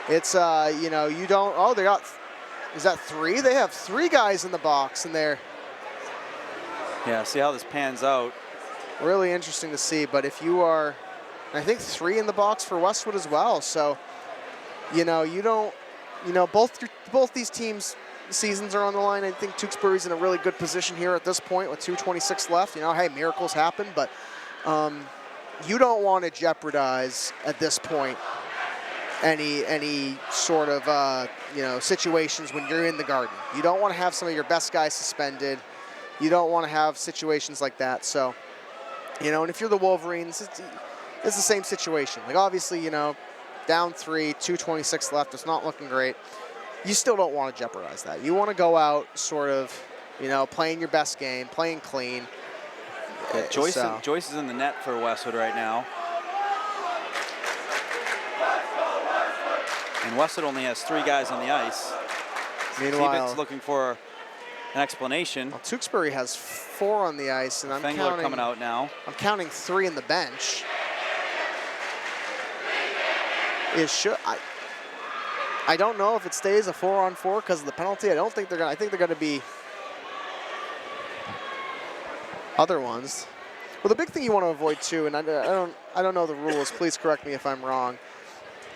it's, you know, you don't, oh, they got, is that 3? They have 3 guys in the box, and they're Yeah, see how this pans out. really interesting to see. But if you are, I think 3 in the box for Westwood as well. So, you know, you don't, you know, both these teams' seasons are on the line. I think Tewksbury's in a really good position here at this point with 2:26 left. You know, hey, miracles happen, but you don't want to jeopardize at this point any sort of you know, situations when you're in the Garden. You don't want to have some of your best guys suspended. You don't want to have situations like that. So, you know, and if you're the Wolverines, it's the same situation. Like, obviously, you know, down 3, 2:26 left. It's not looking great. You still don't want to jeopardize that. You want to go out sort of, you know, playing your best game, playing clean. Yeah, Joyce is in the net for Westwood right now. And Westwood only has 3 guys on the ice. Meanwhile, Steven's looking for an explanation. well, Tewksbury has 4 on the ice, and I'm Fengler coming out now. I'm counting 3 in the bench. I don't know if it stays a 4-on-4 because of the penalty. I don't think they're gonna. I think they're gonna be other ones. Well, the big thing you want to avoid too, and I don't know the rules. Please correct me if I'm wrong.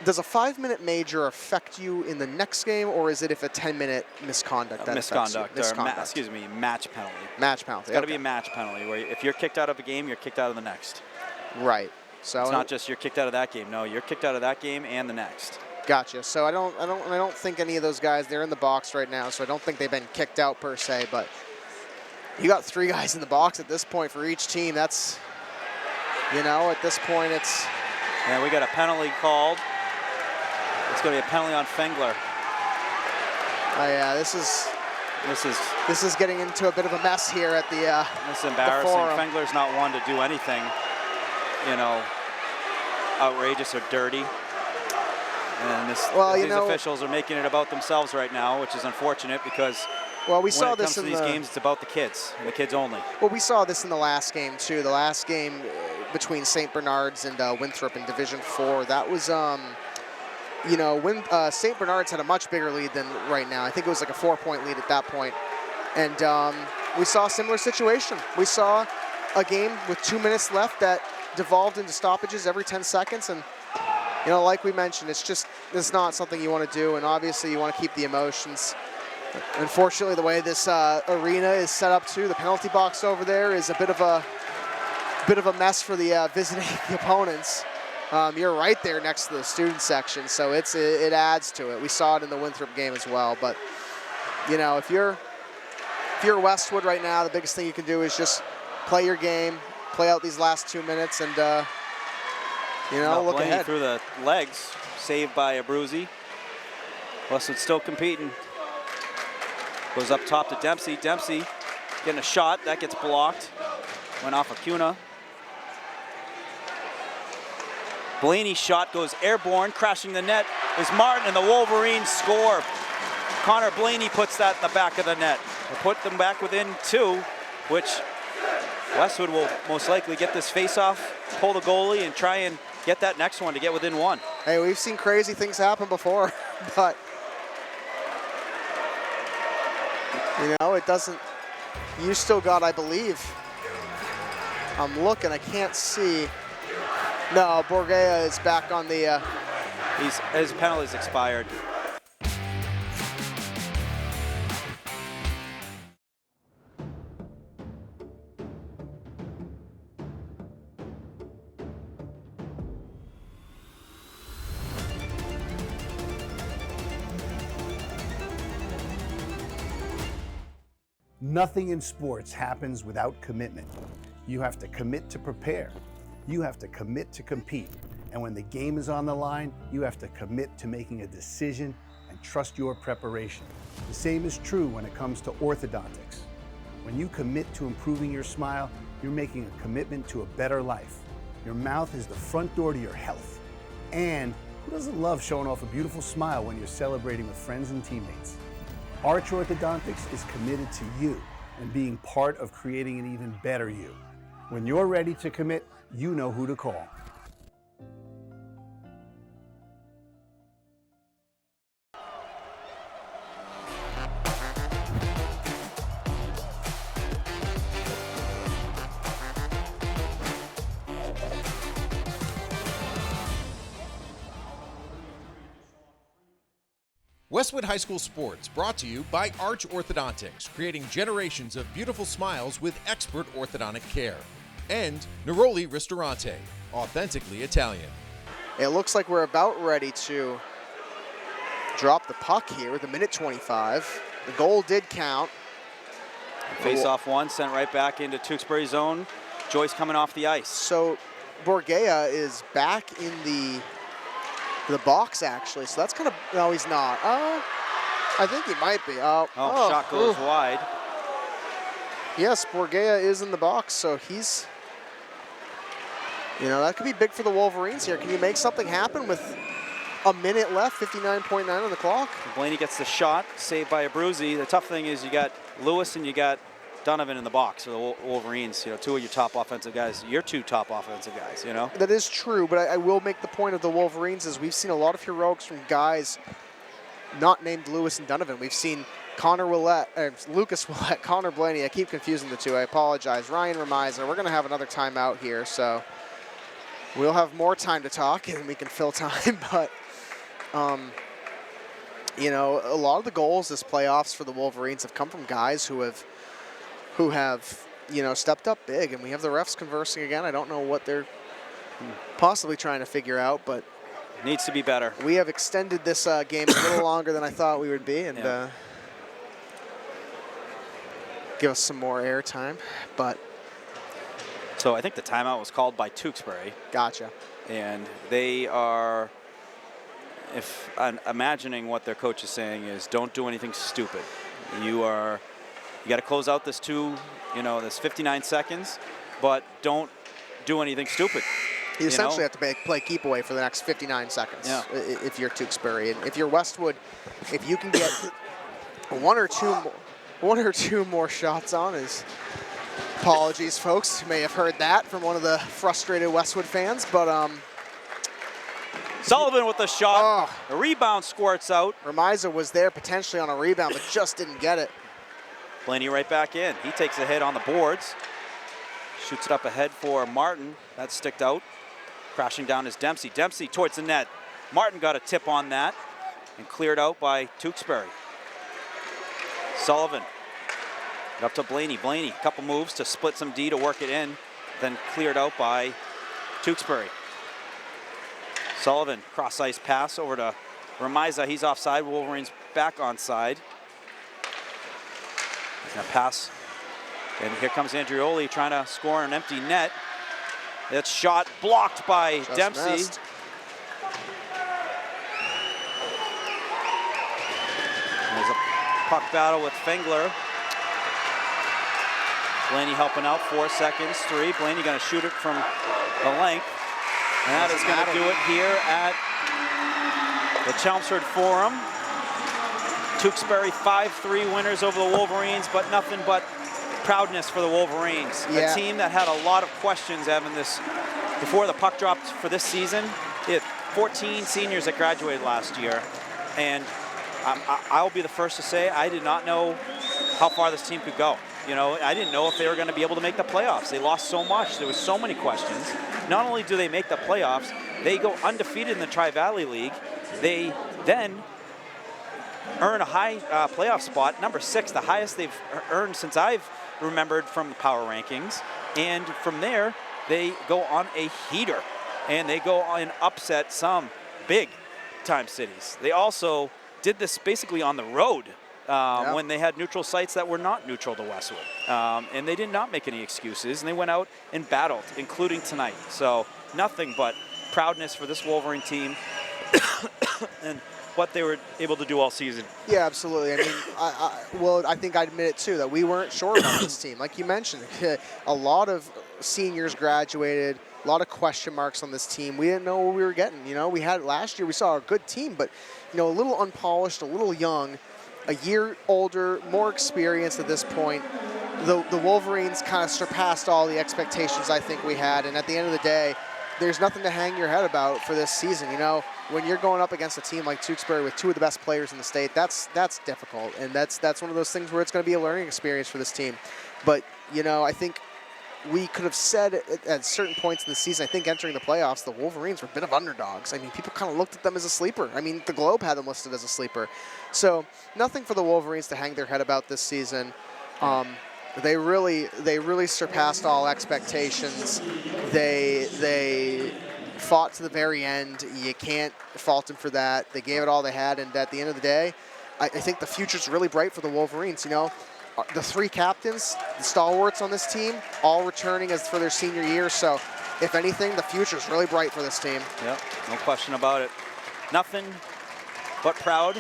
Does a 5-minute major affect you in the next game, or is it if a 10-minute misconduct that affects you? Excuse me, match penalty. Match penalty. It's got to be a match penalty where if you're kicked out of a game, you're kicked out of the next. Right. So it's not just you're kicked out of that game. No, you're kicked out of that game and the next. Gotcha. So I don't think any of those guys, they're in the box right now, so I don't think they've been kicked out per se, but you got 3 guys in the box at this point for each team. That's, you know, at this point it's... Yeah, we got a penalty called. It's going to be a penalty on Fengler. Oh yeah, this is getting into a bit of a mess here at the This is embarrassing. Fengler's not one to do anything, you know, outrageous or dirty. And these officials are making it about themselves right now, which is unfortunate because we saw this in these games, it's about the kids and the kids only. Well, we saw this in the last game too. The last game between St. Bernard's and Winthrop in Division 4. That was, you know, when St. Bernard's had a much bigger lead than right now. I think it was like a 4-point lead at that point. And we saw a similar situation. We saw a game with 2 minutes left that devolved into stoppages every 10 seconds. And, you know, like we mentioned, it's not something you want to do. And obviously you want to keep the emotions. Unfortunately, the way this arena is set up too, the penalty box over there is a bit of a mess for the visiting opponents. You're right there next to the student section, so it adds to it. We saw it in the Winthrop game as well. But, you know, if you're Westwood right now, the biggest thing you can do is just play your game, play out these last 2 minutes, and you know, look Blaney ahead. Through the legs, saved by Abruzzi. Westwood still competing. Goes up top to Dempsey. Dempsey getting a shot. That gets blocked. Went off Acuna. Blaney's shot goes airborne. Crashing the net is Martin, and the Wolverines score. Connor Blaney puts that in the back of the net. They put them back within 2, which Westwood will most likely get this face-off, pull the goalie, and try and get that next one to get within 1. Hey, we've seen crazy things happen before, but you know, it doesn't. You still got, I believe. I'm looking, I can't see. No, Borgea is back on the. His penalty's expired. Nothing in sports happens without commitment. You have to commit to prepare. You have to commit to compete. And when the game is on the line, you have to commit to making a decision and trust your preparation. The same is true when it comes to orthodontics. When you commit to improving your smile, you're making a commitment to a better life. Your mouth is the front door to your health. And who doesn't love showing off a beautiful smile when you're celebrating with friends and teammates? Arch Orthodontics is committed to you and being part of creating an even better you. When you're ready to commit, you know who to call. Westwood High School Sports brought to you by Arch Orthodontics, creating generations of beautiful smiles with expert orthodontic care. And Neroli Ristorante, authentically Italian. It looks like we're about ready to drop the puck here with a minute 25. The goal did count. Face-off one, sent right back into Tewksbury zone. Joyce coming off the ice. So Borgea is back in the box, actually. So that's kind of, no, he's not. I think he might be. Shot goes wide. Yes, Borgea is in the box, so he's, you know, that could be big for the Wolverines here. Can you make something happen with a minute left, 59.9 on the clock? Blaney gets the shot, saved by Abruzzi. The tough thing is you got Lewis and you got Donovan in the box for the Wolverines, you know, two of your top offensive guys, your two top offensive guys, you know? That is true, but I will make the point of the Wolverines is we've seen a lot of heroics from guys not named Lewis and Donovan. We've seen Lucas Willett, Connor Blaney. I keep confusing the two. I apologize. Ryan Remiser. We're going to have another timeout here, so we'll have more time to talk and we can fill time. But, you know, a lot of the goals this playoffs for the Wolverines have come from guys who have, you know, stepped up big, and we have the refs conversing again. I don't know what they're possibly trying to figure out, but needs to be better. We have extended this game a little longer than I thought we would be, and give us some more air time. But so I think the timeout was called by Tewksbury. Gotcha. And they are, if I'm imagining what their coach is saying is, don't do anything stupid. You got to close out this this 59 seconds, but don't do anything stupid. You essentially have to play keep away for the next 59 seconds if you're Tewksbury. And if you're Westwood, if you can get one or two more shots on is, apologies folks, you may have heard that from one of the frustrated Westwood fans, but Sullivan with the shot. The rebound squirts out. Remiza was there potentially on a rebound, but just didn't get it. Blaney right back in. He takes a hit on the boards. Shoots it up ahead for Martin. That's sticked out. Crashing down is Dempsey. Dempsey towards the net. Martin got a tip on that and cleared out by Tewksbury. Sullivan up to Blaney. Blaney, a couple moves to split some D to work it in, then cleared out by Tewksbury. Sullivan, cross ice pass over to Remiza. He's offside. Wolverines back onside. He's gonna pass. And here comes Andrioli trying to score an empty net. That shot blocked by Dempsey. Missed. There's a puck battle with Fengler. Blaney helping out, 4 seconds, 3. Blaney gonna shoot it from the length. And that is gonna do it here at the Chelmsford Forum. Tewksbury 5-3 winners over the Wolverines, but nothing but proudness for the Wolverines. Yeah. A team that had a lot of questions, Evan, before the puck dropped for this season. They had 14 seniors that graduated last year, and I'll be the first to say I did not know how far this team could go. You know, I didn't know if they were going to be able to make the playoffs. They lost so much. There was so many questions. Not only do they make the playoffs, they go undefeated in the Tri-Valley League. They then earn a high playoff spot, number 6, the highest they've earned since I've remembered from the power rankings. And from there, they go on a heater, and they go and upset some big-time cities. They also did this basically on the road when they had neutral sites that were not neutral to Westwood. And they did not make any excuses, and they went out and battled, including tonight. So nothing but proudness for this Wolverine team and what they were able to do all season. Yeah, absolutely. I mean, I think I'd admit it too, that we weren't sure about this team. Like you mentioned, a lot of seniors graduated, a lot of question marks on this team. We didn't know what we were getting. We had last year, we saw a good team, but a little unpolished, a little young, a year older, more experienced at this point. The Wolverines kind of surpassed all the expectations I think we had, and at the end of the day, there's nothing to hang your head about for this season. When you're going up against a team like Tewksbury with two of the best players in the state, that's difficult, and that's one of those things where it's going to be a learning experience for this team. But I think we could have said at certain points in the season, I think entering the playoffs, the Wolverines were a bit of underdogs. I mean, people kind of looked at them as a sleeper. I mean, the Globe had them listed as a sleeper. So nothing for the Wolverines to hang their head about this season. They really surpassed all expectations. They fought to the very end. You can't fault them for that. They gave it all they had, and at the end of the day, I think the future's really bright for the Wolverines. The three captains, the stalwarts on this team, all returning as for their senior year. So, if anything, the future's really bright for this team. Yep, no question about it. Nothing but proud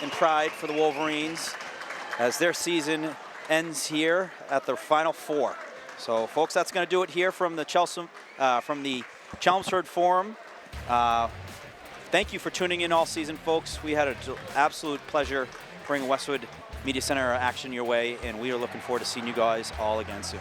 and pride for the Wolverines as their season ends here at the Final Four. So, folks, that's going to do it here from the Chelmsford Forum. Thank you for tuning in all season, folks. We had an absolute pleasure bringing Westwood Media Center action your way, and we are looking forward to seeing you guys all again soon.